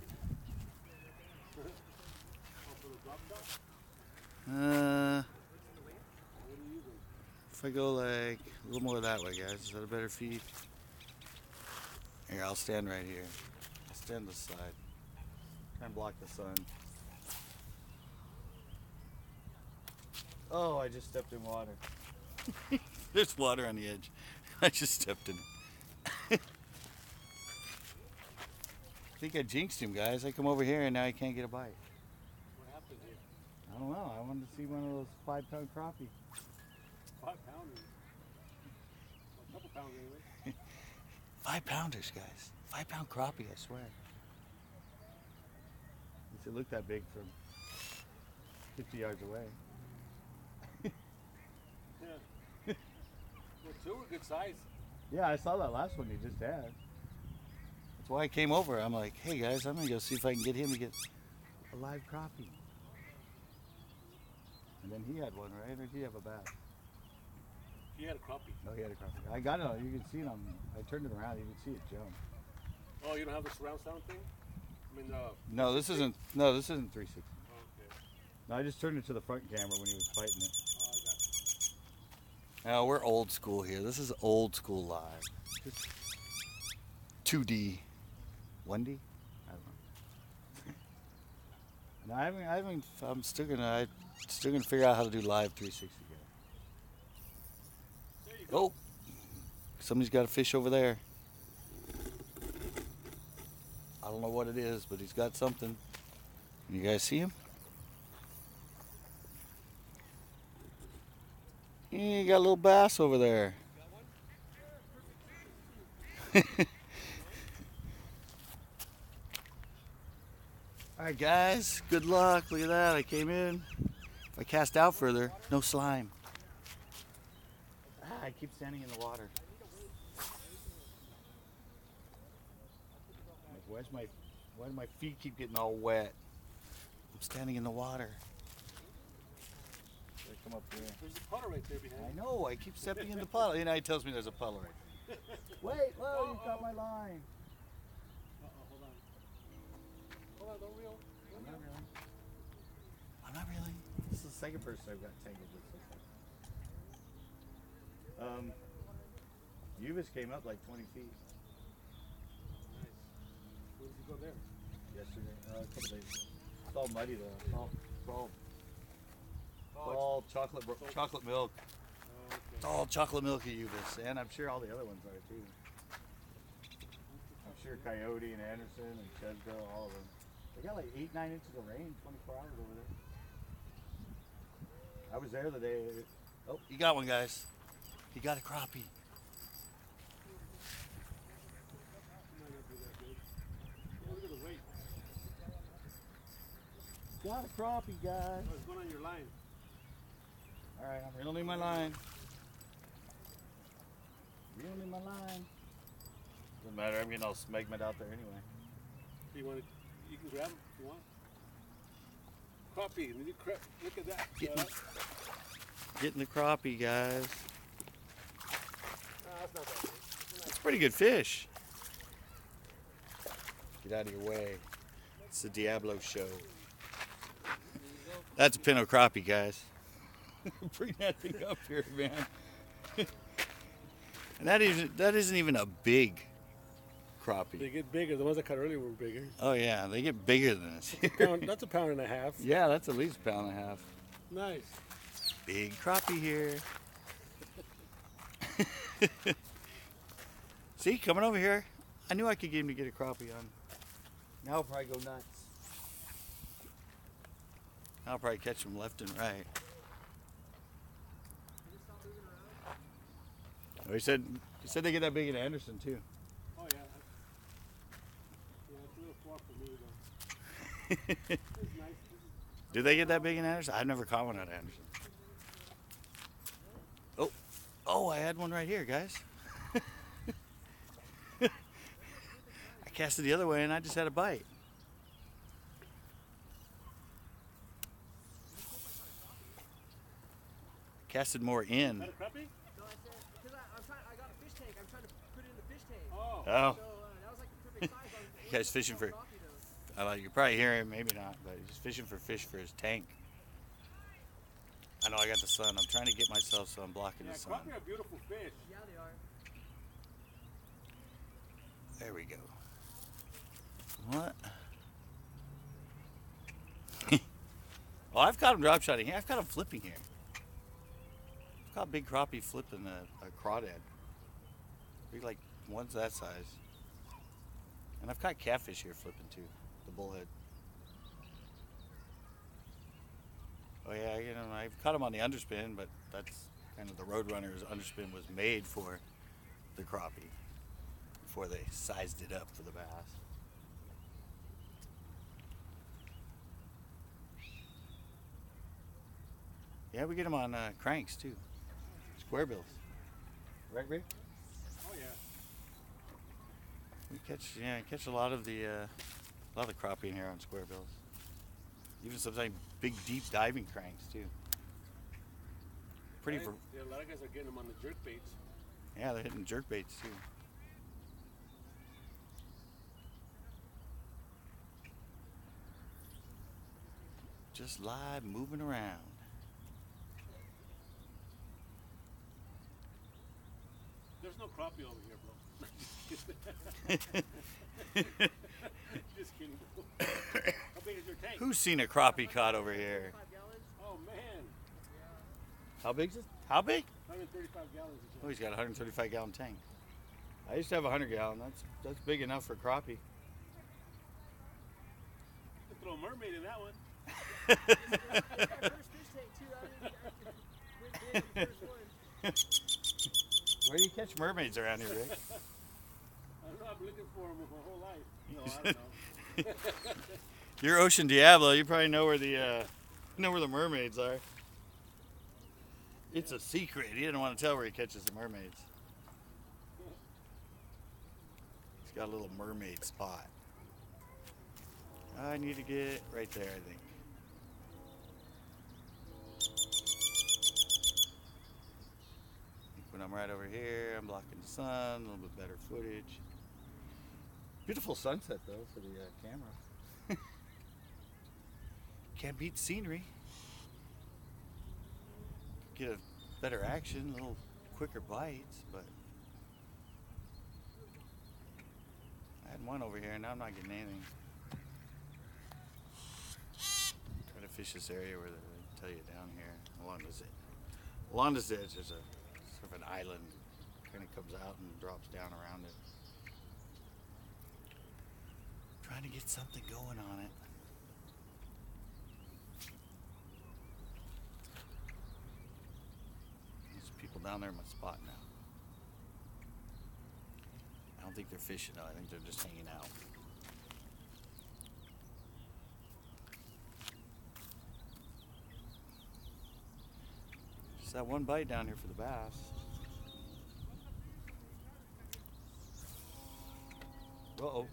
If I go like a little more that way, guys, is that a better feed? Here, I'll stand right here. I'll stand this side. Try and block the sun. Oh, I just stepped in water. There's water on the edge. I just stepped in it. I think I jinxed him, guys. I come over here and now he can't get a bite. What happened here? I don't know. I wanted to see one of those 5-pound crappie. 5 pounders. A couple pounds anyway. 5-pounders, guys. 5-pound crappie, I swear. It looked that big from 50 yards away. Yeah. Well, 2 are good size. Yeah, I saw that last one you just had. That's why I came over. I'm like, hey guys, I'm gonna go see if I can get him to get a live crappie. And then he had one, right? Or did he have a bass? He had a crappie. No, he had a crappie. I got it. You can see it on. I turned it around. You can see it jump. Oh, you don't have the surround sound thing? I mean, No, this isn't. No, this isn't 360. oh, okay. No, I just turned it to the front camera when he was fighting it. Oh, I got you. No, we're old school here. This is old school live. Just 2D, 1D. I don't know. No, I haven't. I'm still gonna figure out how to do live 360 again. There you go. Oh, somebody's got a fish over there. I don't know what it is, but he's got something. You guys see him? He got a little bass over there. Alright guys, good luck. Look at that, I came in. If I cast out further, no slime. I keep standing in the water. Like, why do my feet keep getting all wet? I'm standing in the water. Should I come up here? There's a puddle right there behind I know, I keep stepping in the puddle. And he tells me there's a puddle right there. Wait, whoa, you got my line. Uh-oh, hold on. Hold on, don't reel. I'm not really. I'm not really. This is the second person I've got tangled with so far. Uvis came up like 20 feet Nice. When did you go there? yesterday, a couple days. It's all muddy though. It's all Oh, chocolate milk. okay. It's all chocolate milky Uvis, and I'm sure all the other ones are too. I'm sure Coyote and Anderson and Chesbro, all of them. They got like 8-9 inches of rain, 24 hours over there. I was there the day. Oh, you got one, guys. You got a crappie. Look at the weight. Got a crappie, guys. Oh, it's going on your line. All right, I'm reeling in my line. Reeling in my line. Doesn't matter. I'm getting all smegma out there anyway. You can grab him if you want. Crappie. Look at that. Getting the crappie, guys. That's not that big. It's a pretty good fish. Get out of your way. It's the Diablo show. That's a Pinto crappie, guys. Bring that thing up here, man. And that isn't even a big crappie. They get bigger. The ones I caught earlier were bigger. Oh yeah, they get bigger than this. That's a pound and a half. Yeah, that's at least a pound and a half. Nice. Big crappie here. See, coming over here. I knew I could get him to get a crappie on. Now I'll probably go nuts. I'll probably catch them left and right. Oh, he said they get that big in Anderson too. Oh yeah. Yeah, it's a little far for me though. It's nice. Do they get that big in Anderson? I've never caught one at Anderson. Oh, I had one right here, guys. I cast it the other way and I just had a bite. Casted more in. Is that a crappie? No, I said, because I got a fish tank. I'm trying to put it in the fish tank. Oh. Oh, So that was like the perfect size. You guys fishing for- I like you probably hear him, maybe not, but he's fishing for fish for his tank. I know I got the sun. I'm trying to get myself so I'm blocking Yeah, the sun. crappie are beautiful fish. Yeah, they are. There we go. What? Well, I've caught him drop shotting here. I've caught him flipping here. I've caught big crappie flipping a crawdad. Big, like ones that size. And I've caught catfish here flipping too. The bullhead. Oh yeah, you know, I've caught them on the underspin, but that's kind of the Roadrunner's underspin was made for the crappie before they sized it up for the bass. Yeah, we get them on cranks too, square bills. Right, Rick? Oh yeah. We catch a lot of the crappie in here on square bills. Even sometimes big deep diving cranks too. Pretty. Yeah, a lot of guys are getting them on the jerk baits. Yeah, they're hitting jerk baits too. Just live moving around. There's no crappie over here, bro. Just kidding. How big is your tank? Who's seen a crappie caught over here? 5 gallons. Oh man, How big is it? How big? 135 gallons. Oh, he's got a 135 gallon tank. I used to have a 100 gallon. That's big enough for crappie. You can throw a mermaid in that one. It's my first fish tank, too. I went big on the first one. Where do you catch mermaids around here, Rick? I don't know. I've been looking for them my whole life. No, I don't know. You're Ocean Diablo. You probably know where the mermaids are. It's a secret. He didn't want to tell where he catches the mermaids. He's got a little mermaid spot. I need to get right there, I think. When I'm right over here, I'm blocking the sun, a little bit better footage. Beautiful sunset though for the camera. Can't beat scenery. Get a better action, a little quicker bites, but I had one over here and now I'm not getting anything. Try to fish this area where they tell you down here along this edge. Along this edge there's a sort of an island, kind of comes out and drops down around it. Trying to get something going on it. There's people down there in my spot now. I don't think they're fishing though, I think they're just hanging out. Just that one bite down here for the bass. Uh-oh.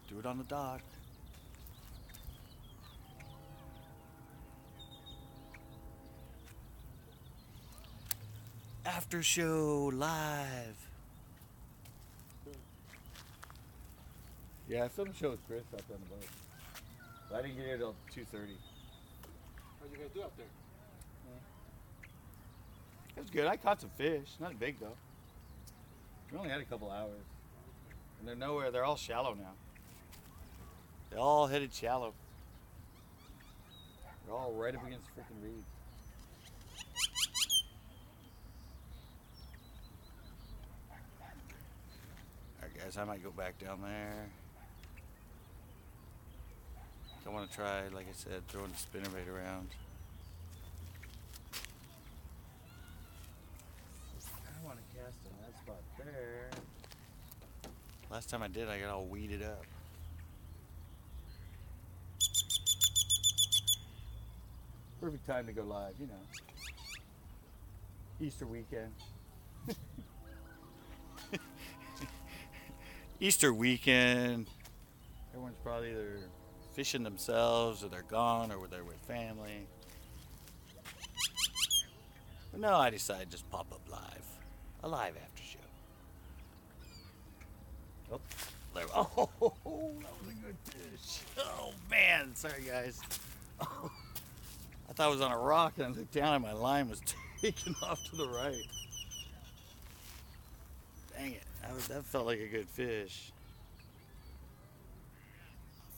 Do it on the dock. After show live. Yeah, I filmed the show with Chris out there on the boat. But I didn't get here till 2:30. How'd you guys do up there? It was good. I caught some fish. Not big though. We only had a couple hours. And they're nowhere. They're all shallow now. They all headed shallow. They're all right up against freaking reeds. Alright guys, I might go back down there. I want to try, like I said, throwing the spinnerbait around. I want to cast on that spot there. Last time I did, I got all weeded up. Perfect time to go live, you know. Easter weekend. Easter weekend. Everyone's probably either fishing themselves or they're gone or they're with family. But no, I decided to just pop up live. A live after show. Oh, there. Oh, that was a good fish. Oh man, sorry guys. Oh, I thought I was on a rock and I looked down and my line was taken off to the right. Dang it, that felt like a good fish.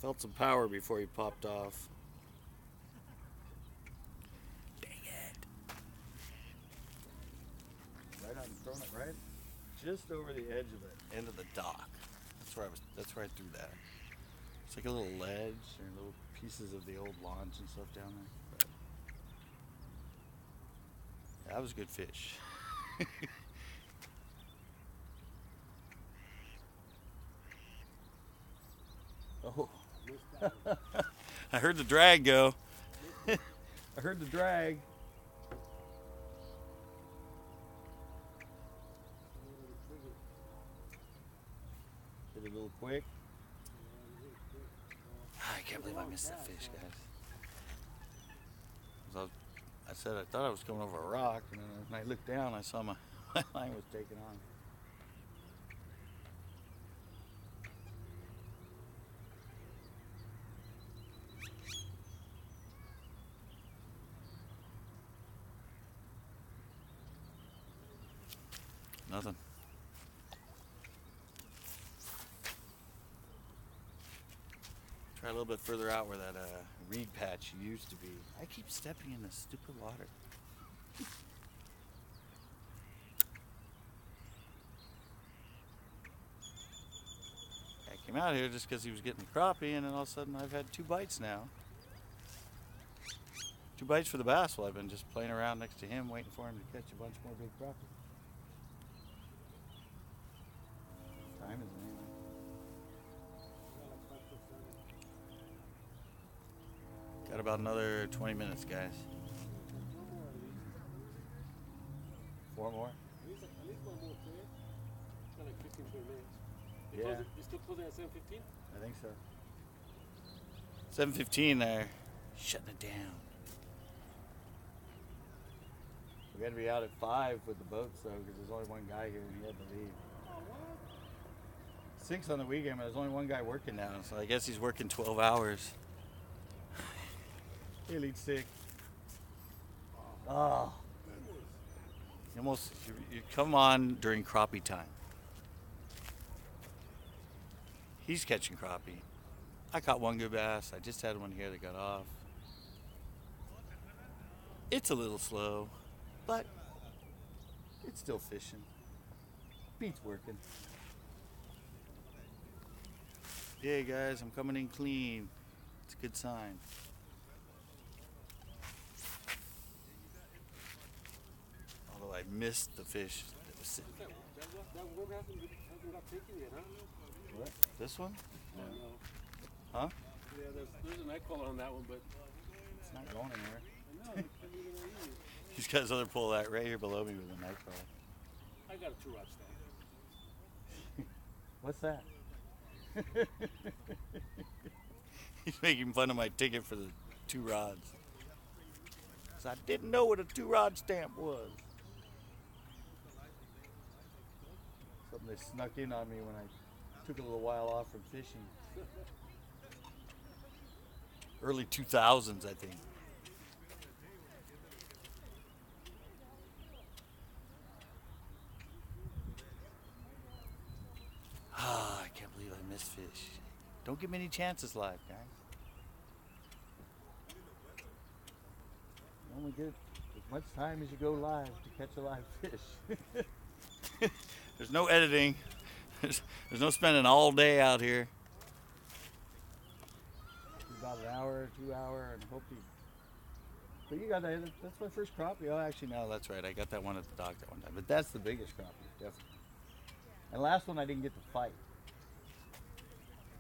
Felt some power before he popped off. Dang it. Right on, throwing it right just over the edge of the end of the dock. That's where I threw that. It's like a little ledge or little pieces of the old launch and stuff down there. But yeah, that was a good fish. Oh. I heard the drag go. I heard the drag. Hit it a little quick. I can't believe I missed that fish, guys. I said I thought I was coming over a rock, and then when I looked down, I saw my line was taken on. Nothing. Try a little bit further out where that reed patch used to be. I keep stepping in this stupid water. I came out here just because he was getting crappie, and then all of a sudden I've had 2 bites now. 2 bites for the bass while I've been just playing around next to him, waiting for him to catch a bunch more big crappie. Time is it anyway? Got about another 20 minutes, guys. 4 more? At least one more, okay? It's got like 15, 20 minutes. Yeah. You still closing at 7:15? I think so. 7:15 there. Shutting it down. We got to be out at 5 with the boats though, because there's only one guy here and he had to leave. 6 on the weekend, but there's only one guy working now, so I guess he's working 12 hours. Elite sick. Oh. You come on during crappie time. He's catching crappie. I caught one good bass. I just had one here that got off. It's a little slow, but it's still fishing. Beat's working. Yeah, guys, I'm coming in clean. It's a good sign. Although I missed the fish that was sitting there. That worm hasn't got taken yet, huh? What? This one? No. Huh? Yeah, there's a night caller on that one, but It's not going anywhere. I know. He's got his other pole out right here below me with a night crawler. I got a 2-rod stand. What's that? He's making fun of my ticket for the 2 rods. 'Cause I didn't know what a 2-rod stamp was. They snuck in on me when I took a little while off from fishing. Early 2000s, I think. Ah, I can't believe I missed fish. Don't get many chances live, guys. You only get as much time as you go live to catch a live fish. There's no editing. There's no spending all day out here. About an hour, 2 hour, and hope you. But you got that. That's my first crappie. Oh, actually, no, that's right. I got that one at the dock that one time. But that's the biggest crappie, definitely. And last one I didn't get to fight.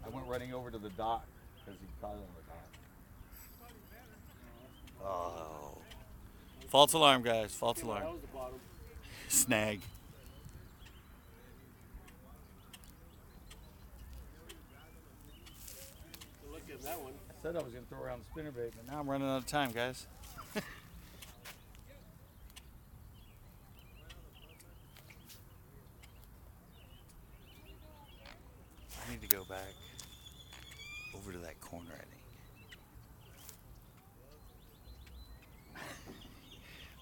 I went running over to the dock because he caught it on the dock. Oh. False alarm, guys. False alarm. That was the bottom. Snag. Look at that one. I said I was going to throw around the spinnerbait, but now I'm running out of time, guys. I need to go back over to that corner, I think.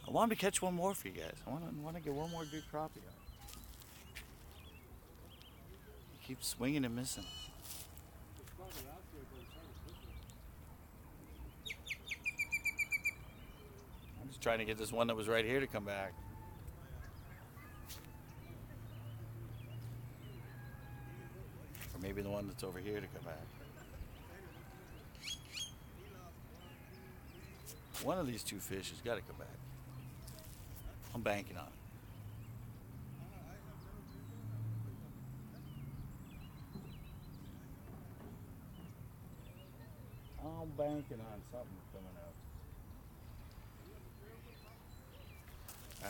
I wanted to catch one more for you guys. I want to get one more good crappie on. He keeps swinging and missing. I'm just trying to get this one that was right here to come back. Or maybe the one that's over here to come back. One of these two fish has got to come back. I'm banking on it. I'm banking on something coming out.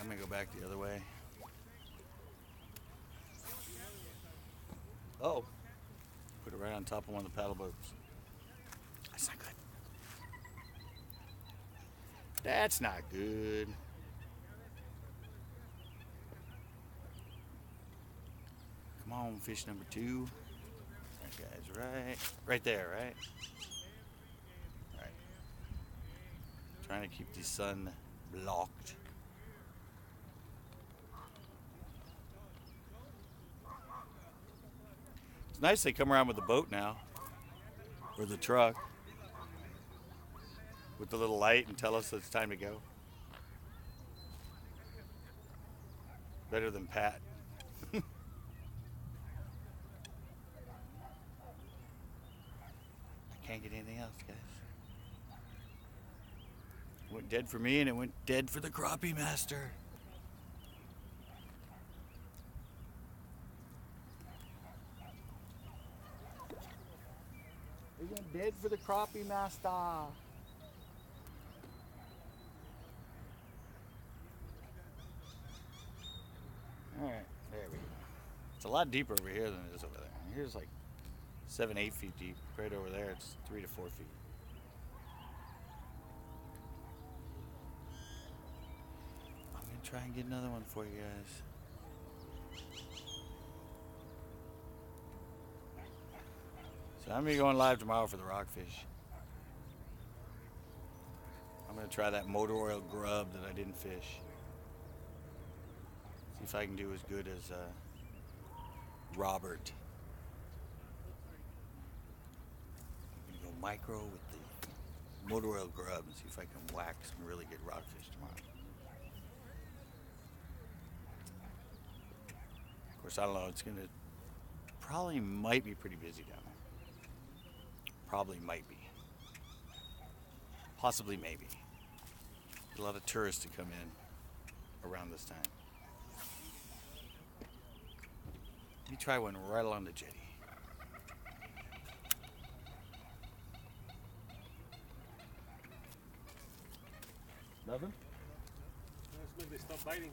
I'm gonna go back the other way. Oh, put it right on top of one of the paddle boats. That's not good. That's not good. Come on, fish number 2. That guy's right there, right? All right. Trying to keep the sun blocked. It's nice they come around with the boat now, or the truck, with the little light and tell us it's time to go. Better than Pat. Can't get anything else, guys. It went dead for me, and it went dead for the crappie master. It went dead for the crappie master. All right, there we go. It's a lot deeper over here than it is over there. Here's like 7-8 feet deep. Right over there, it's 3 to 4 feet. I'm gonna try and get another one for you guys. So I'm gonna be going live tomorrow for the rockfish. I'm gonna try that motor oil grub that I didn't fish. See if I can do as good as Robert. Micro with the motor oil grub and see if I can whack some really good rockfish tomorrow. Of course, I don't know. It's gonna probably might be pretty busy down there. Probably might be. Possibly maybe. A lot of tourists to come in around this time. Let me try one right along the jetty. Nothing? That's when they stop biting.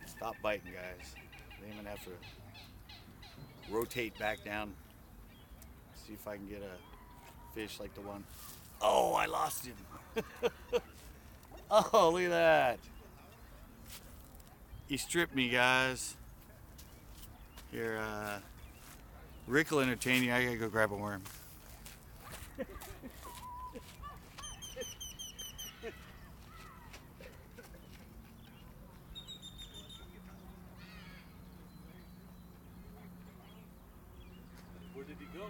Stop biting, guys. They even have to rotate back down. See if I can get a fish like the one. Oh, I lost him. Oh, look at that. He stripped me, guys. Here, Rick will entertain you. I gotta go grab a worm. Where did he go?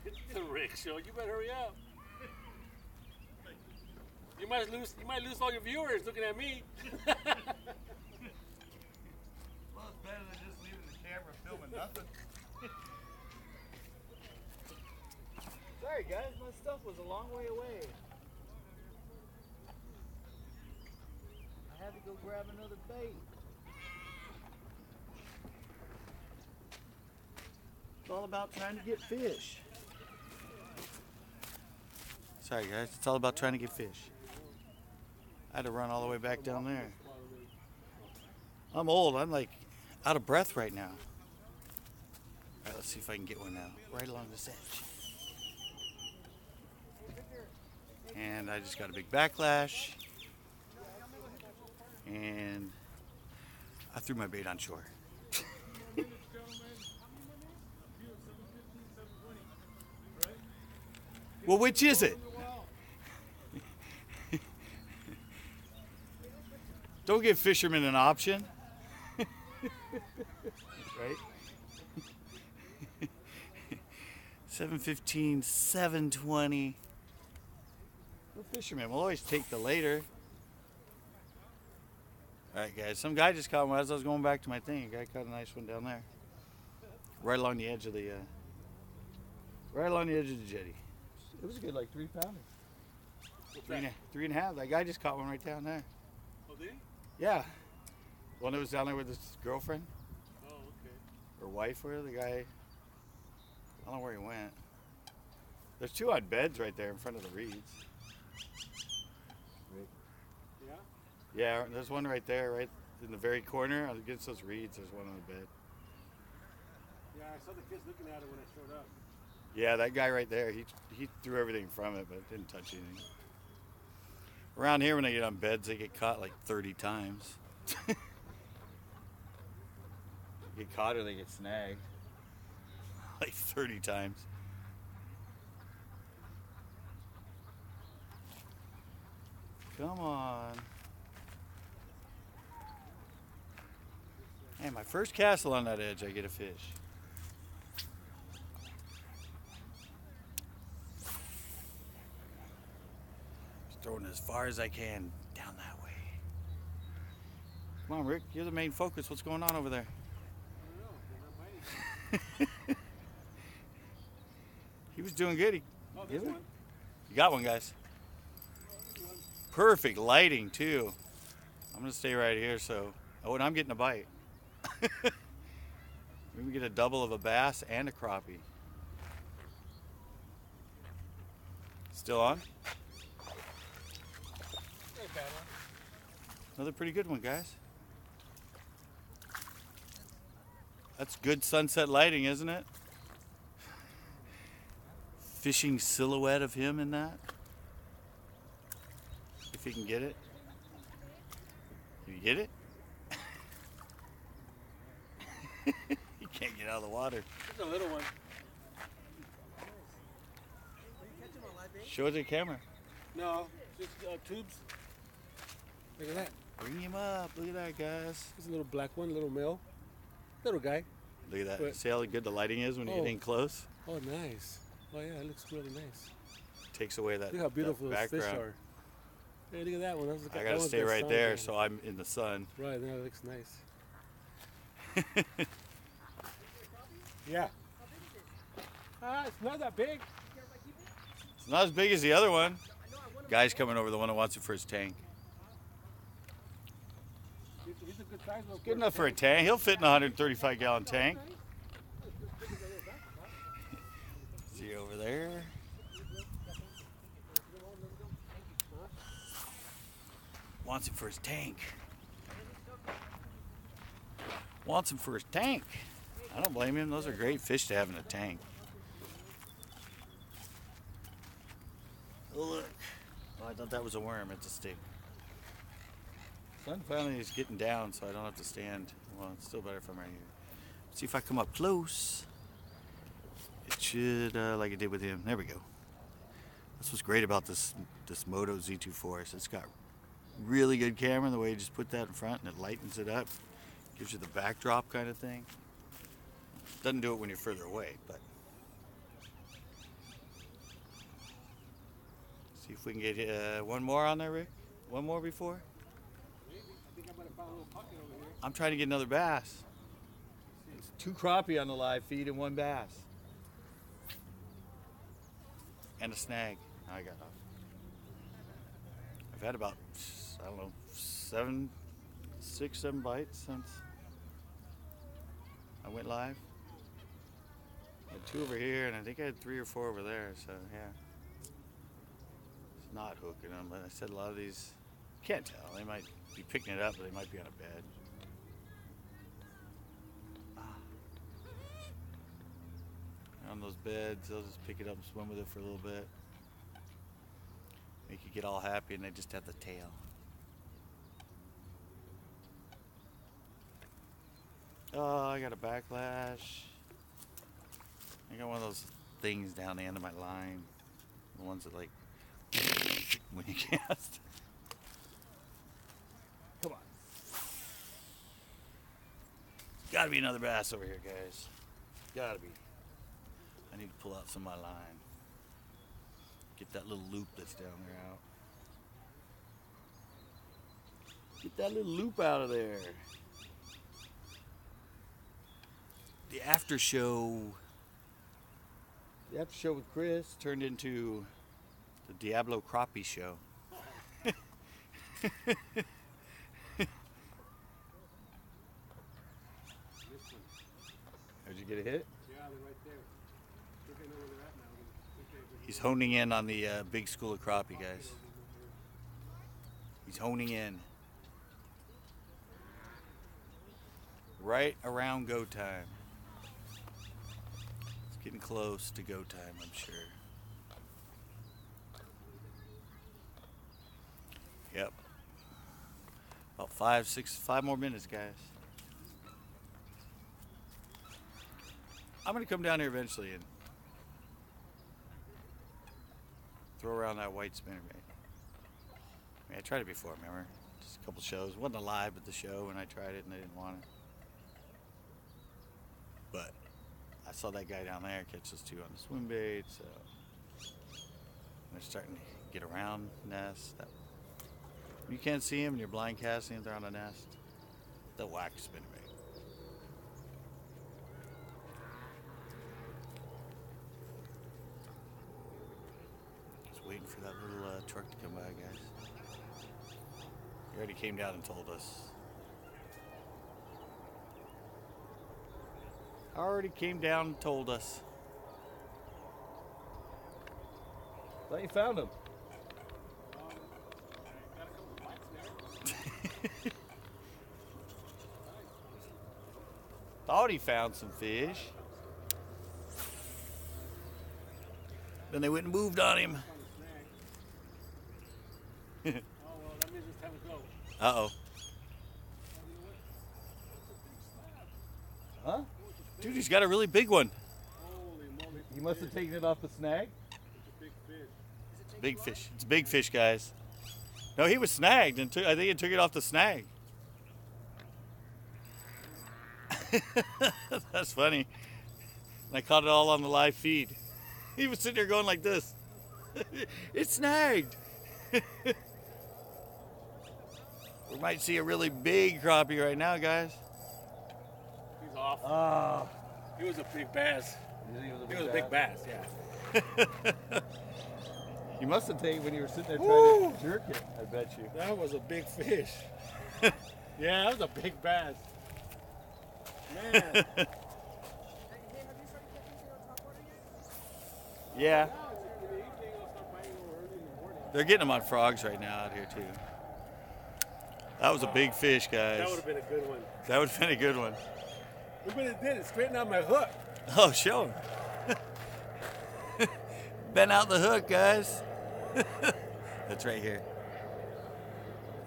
It's the Rick Show. You better hurry up. You might lose all your viewers looking at me. Well, it's better than just leaving the camera filming nothing. Sorry guys, my stuff was a long way away. I had to go grab another bait. It's all about trying to get fish. Sorry guys, it's all about trying to get fish. I had to run all the way back down there. I'm old, I'm like out of breath right now. Alright, let's see if I can get one now. Right along this edge. And I just got a big backlash. And I threw my bait on shore. Well, which is it? Don't give fishermen an option. Right? 7:15, 7:20. Well, fishermen will always take the later. Alright guys, some guy just caught one as I was going back to my thing. A guy caught a nice one down there. Right along the edge of the jetty. It was a good, like 3 pounder. Three and a half. That guy just caught one right down there. Oh, did he? Yeah. One that was down there with his girlfriend. Oh, okay. Or wife, or the guy. I don't know where he went. There's 2 on beds right there in front of the reeds. Yeah? Yeah, there's one right there, right in the very corner. Against those reeds, there's one on the bed. Yeah, I saw the kids looking at it when I showed up. Yeah, that guy right there, he threw everything from it, but didn't touch anything. Around here, when they get on beds, they get caught like 30 times. Get caught or they get snagged. Like 30 times. Come on. Hey, my first cast on that edge, I get a fish. Throwing as far as I can down that way. Come on, Rick, you're the main focus. What's going on over there? I don't know. They're not biting. He was doing good. Oh, this one. You got one, guys. Perfect lighting too. I'm gonna stay right here. So, oh, and I'm getting a bite. Maybe we get a double of a bass and a crappie. Still on? Another pretty good one, guys. That's good sunset lighting, isn't it? Fishing silhouette of him in that. If he can get it. Can you get it? He can't get out of the water. It's a little one. Show it to the camera. No, just tubes. Look at that. Bring him up. Look at that, guys. There's a little black one, little male. Little guy. Look at that. But- See how good the lighting is when you get in close? Oh, nice. Oh, yeah, it looks really nice. Takes away that, Look how beautiful that those fish background. are. Hey, look at that one. I gotta stay right there so I'm in the sun. Right, that looks nice. Yeah. It's not that big. It's not as big as the other one. Guy's coming over, the one that wants it for his tank. It's He's a good size little Good enough for a tank. He'll fit in a 135-gallon tank. See over there? Wants him for his tank. Wants him for his tank. I don't blame him. Those are great fish to have in a tank. Oh, look. Oh, I thought that was a worm. It's a stick. Sun finally is getting down, so I don't have to stand. Well, it's still better if I'm right here. See if I come up close. It should, like it did with him. There we go. That's what's great about this Moto Z2 Force. It's got really good camera. The way you just put that in front and it lightens it up, gives you the backdrop kind of thing. Doesn't do it when you're further away, but see if we can get one more on there, Rick. One more before. I'm trying to get another bass. It's 2 crappie on the live feed and 1 bass. And a snag. I got off. I've had about, I don't know, 6, 7 bites since I went live. I had 2 over here, and I think I had 3 or 4 over there, so yeah. It's not hooking them, but I said a lot of these, can't tell. They might be picking it up, but they might be on a bed. On those beds, they'll just pick it up and swim with it for a little bit. Make you get all happy, and they just have the tail. Oh, I got a backlash. I got one of those things down the end of my line. The ones that like when you cast. Come on. Gotta be another bass over here, guys. Gotta be. I need to pull out some of my line. Get that little loop that's down there out. Get that little loop out of there. The after show with Chris turned into the Diablo Crappie show. Did you get a hit? Yeah, they're right there. I think I know where they're at now. He's honing in on the big school of crappie, guys. He's honing in. Right around go time. It's getting close to go time, I'm sure. Yep. About 5 more minutes, guys. I'm gonna come down here eventually and throw around that white spinnerbait. I mean, I tried it before, remember? Just a couple shows. It wasn't alive at the show when I tried it and they didn't want it. But I saw that guy down there catch those 2 on the swim bait, so they're starting to get around nest. You can't see them and you're blind casting if they're on a nest. They'll whack a spinnerbait. Waiting for that little truck to come by, guys. He already came down and told us. Already came down and told us. Thought you found him. Got a couple bites there. Thought he found some fish. Then they went and moved on him. Oh, well, that means it's time to go. Uh-oh. Huh? Dude, he's got a really big one. Holy moly. You must have taken it off the snag. It's a big fish. Big fish. It's a big fish, guys. No, he was snagged, and I think he took it off the snag. That's funny. And I caught it all on the live feed. He was sitting there going like this. It's snagged. We might see a really big crappie right now, guys. He's off. Ah. He was a big bass. He was He was a big bass, yeah. You must have taken when you were sitting there Woo! trying to jerk it, I bet you. That was a big fish. Yeah, that was a big bass. Man. Hey, have you started catching anything on topwater yet? Yeah. Now it's in the evening, I'll start biting over early in the morning. They're getting them on frogs right now out here too. That was a big fish, guys. That would have been a good one. That would have been a good one. Look what it did. It straightened out my hook. Oh, show 'em. Bent out the hook, guys. That's right here.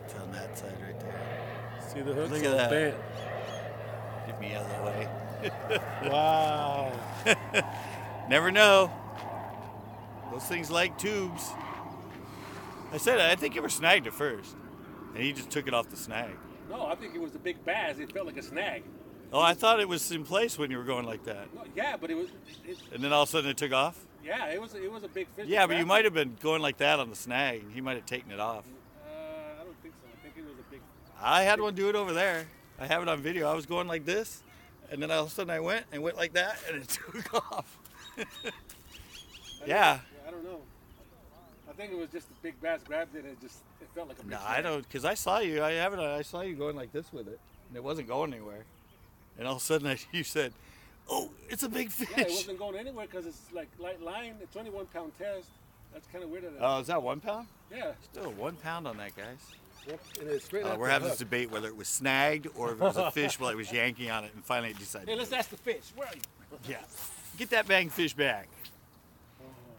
It's on that side right there. See the hook? Look at that. Bent. Get me out of the way. Wow. Never know. Those things like tubes. I said I think you were snagged at first, and he just took it off the snag. No, I think it was a big bass. It felt like a snag. Oh, I thought it was in place when you were going like that, No, yeah, but it was. and then all of a sudden it took off. Yeah, it was a big fish. Yeah, but you might have been going like that on the snag, and he might have taken it off. I don't think so. I think it was a big. I had one do it over there. I have it on video. I was going like this, and then all of a sudden I went like that, and it took off. Yeah. I don't know. I think it was just a big bass grabbed it and it felt like a big No, snag. I don't, because I saw you. I have it. I saw you going like this with it, and it wasn't going anywhere. And all of a sudden you said, "Oh, it's a big fish." Yeah, it wasn't going anywhere because it's like light line. It's only 1 pound test. That's kind of weird. Oh, is that 1 pound? Yeah. Still 1 pound on that, guys. Yep. And it's straight out We're the having hook. this debate whether it was snagged or if it was a fish while it was yanking on it, and finally it decided. Hey, let's ask the fish. Where are you? Yeah. Get that bang fish back.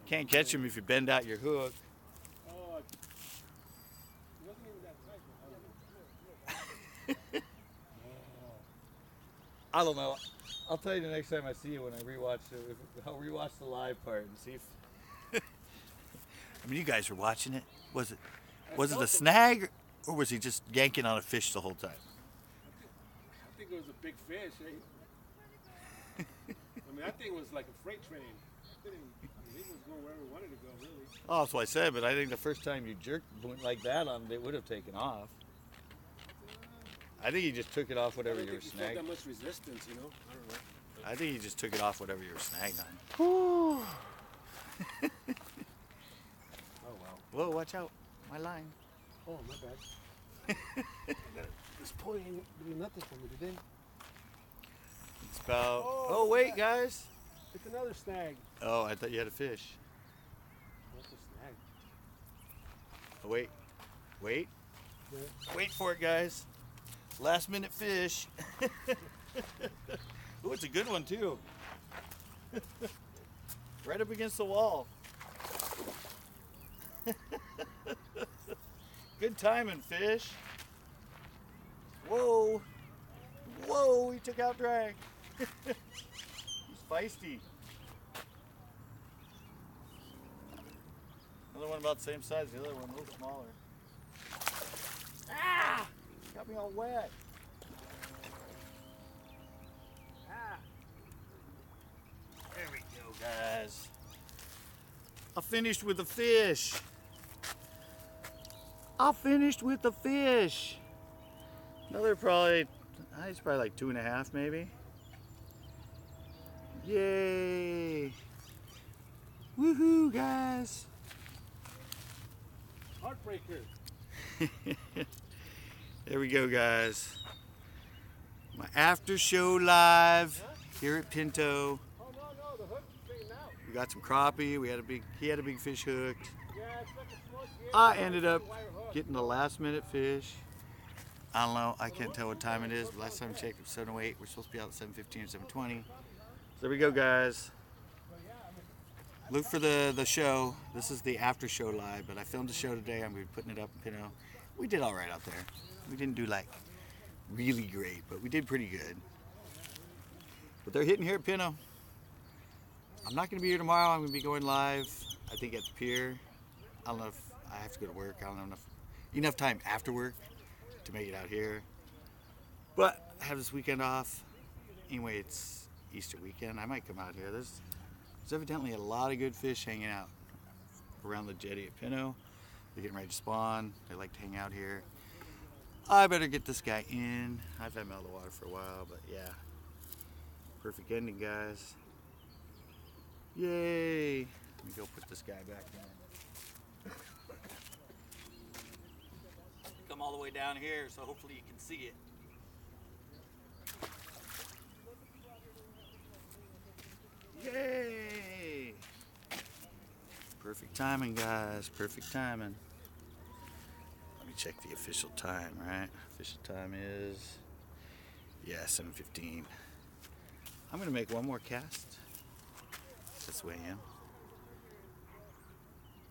Can't catch him if you bend out your hook. Oh, it wasn't even that tight. I don't know. I'll tell you the next time I see you when I rewatch it. I'll rewatch the live part and see if. I mean, you guys were watching it. Was it a snag, or was he just yanking on a fish the whole time? I think it was a big fish. Eh? I mean, that thing was like a freight train. It was going wherever we wanted to go, really. Oh, that's what I said. But I think the first time you jerked went like that on it, it would have taken off. I think he just took it off I whatever don't you were think you felt snagged. that much resistance, you know? I don't know. I think he just took it off whatever you were snagged on. Oh, well. Whoa, watch out. My line. Oh, my bad. This point ain't doing nothing for me today. It's about. Oh, Oh, wait, guys. It's another snag. Oh, I thought you had a fish. What's a snag? Oh, wait. Wait. Yeah. Wait for it, guys. Last minute fish. Oh, it's a good one, too. Right up against the wall. Good timing, fish. Whoa. Whoa, he took out drag. He's feisty. Another one about the same size as the other one, a little smaller. Ah! Got me all wet. Ah. There we go, guys. I finished with the fish. I finished with the fish. Another probably, it's probably like 2.5 maybe. Yay. Woohoo, guys. Heartbreaker. There we go, guys. My after show live here at Pinto. Oh, no, the hook's straightened out. We got some crappie. He had a big fish hooked. Yeah, it's like a small jig. I ended up Wire hook. getting the last minute fish. I don't know. I can't tell what time it is. But last time I checked, it was 7:08. We're supposed to be out at 7:15 or 7:20. So there we go, guys. Look for the show. This is the after show live, but I filmed the show today. I'm going to be putting it up in Pinto. We did all right out there. We didn't do like really great, but we did pretty good. But they're hitting here at Pinto. I'm not going to be here tomorrow. I'm going to be going live, I think, at the pier. I don't know if I have to go to work. I don't have enough time after work to make it out here. But I have this weekend off. Anyway, it's Easter weekend. I might come out here. There's evidently a lot of good fish hanging out around the jetty at Pinto. They're getting ready to spawn. They like to hang out here. I better get this guy in. I've had him out of the water for a while, but yeah. Perfect ending, guys. Yay! Let me go put this guy back in. Come I'm all the way down here, so hopefully you can see it. Yay! Perfect timing, guys. Perfect timing. Let me check the official time, right? Official time is, yeah, 7:15. I'm gonna make one more cast. That's the way I am.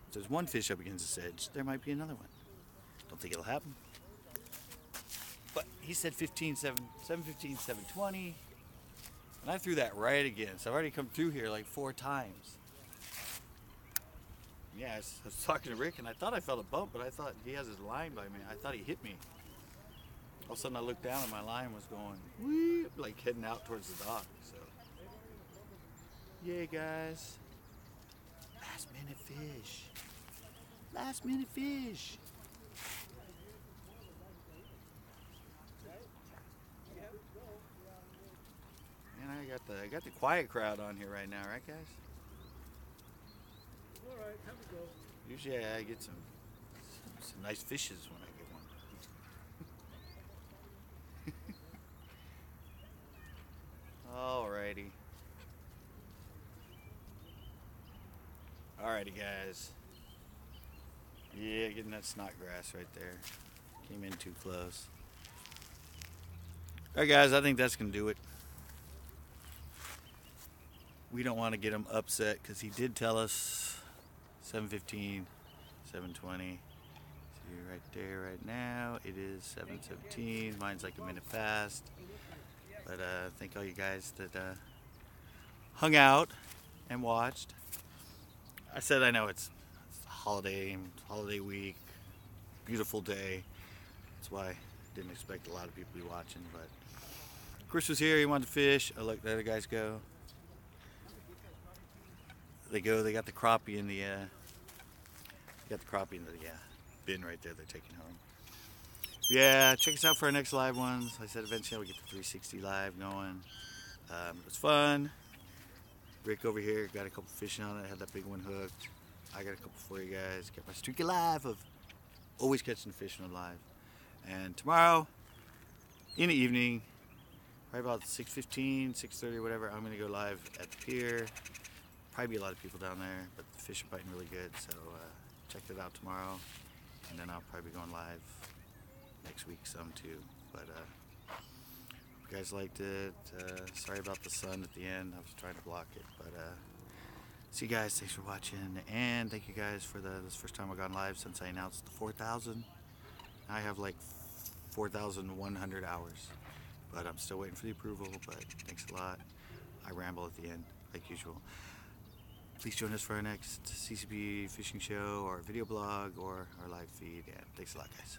If there's one fish up against this edge, there might be another one. Don't think it'll happen. But he said 7:15, 7:20. And I threw that right again. So I've already come through here like 4 times. Yeah, I was talking to Rick and I thought I felt a bump, but I thought he has his line by me. I thought he hit me. All of a sudden I looked down and my line was going, whee, like heading out towards the dock. So, yay, guys. Last minute fish. Last minute fish. Man, I got the quiet crowd on here right now, right, guys? All right, time to go. Usually I get some nice fishes when I get one. Alrighty. Alrighty, guys. Yeah, getting that snot grass right there. Came in too close. Alright, guys, I think that's going to do it. We don't want to get him upset because he did tell us 7:15, 7:20. See right there, right now, it is 7:17. Mine's like a minute fast. But thank all you guys that hung out and watched. I said I know it's holiday week, beautiful day. That's why I didn't expect a lot of people to be watching. But Chris was here. He wanted to fish. Oh, look, the other guys go. They got the crappie in the bin right there they're taking home. Yeah, check us out for our next live ones. I said eventually we'll get the 360 live going. It was fun. Rick over here got a couple fishing on it, had that big one hooked. I got a couple for you guys. Kept my streak alive of always catching fish on live. And tomorrow, in the evening, right about 6:15, 6:30, whatever, I'm gonna go live at the pier. Probably be a lot of people down there, but the fish are biting really good, so check that out tomorrow. And then I'll probably be going live next week some too. But hope you guys liked it. Sorry about the sun at the end. I was trying to block it, but see you guys. Thanks for watching, and thank you guys for this is the first time I've gone live since I announced the 4,000. I have like 4,100 hours, but I'm still waiting for the approval. But thanks a lot. I ramble at the end like usual. Please join us for our next CCB fishing show or video blog or our live feed. And thanks a lot, guys.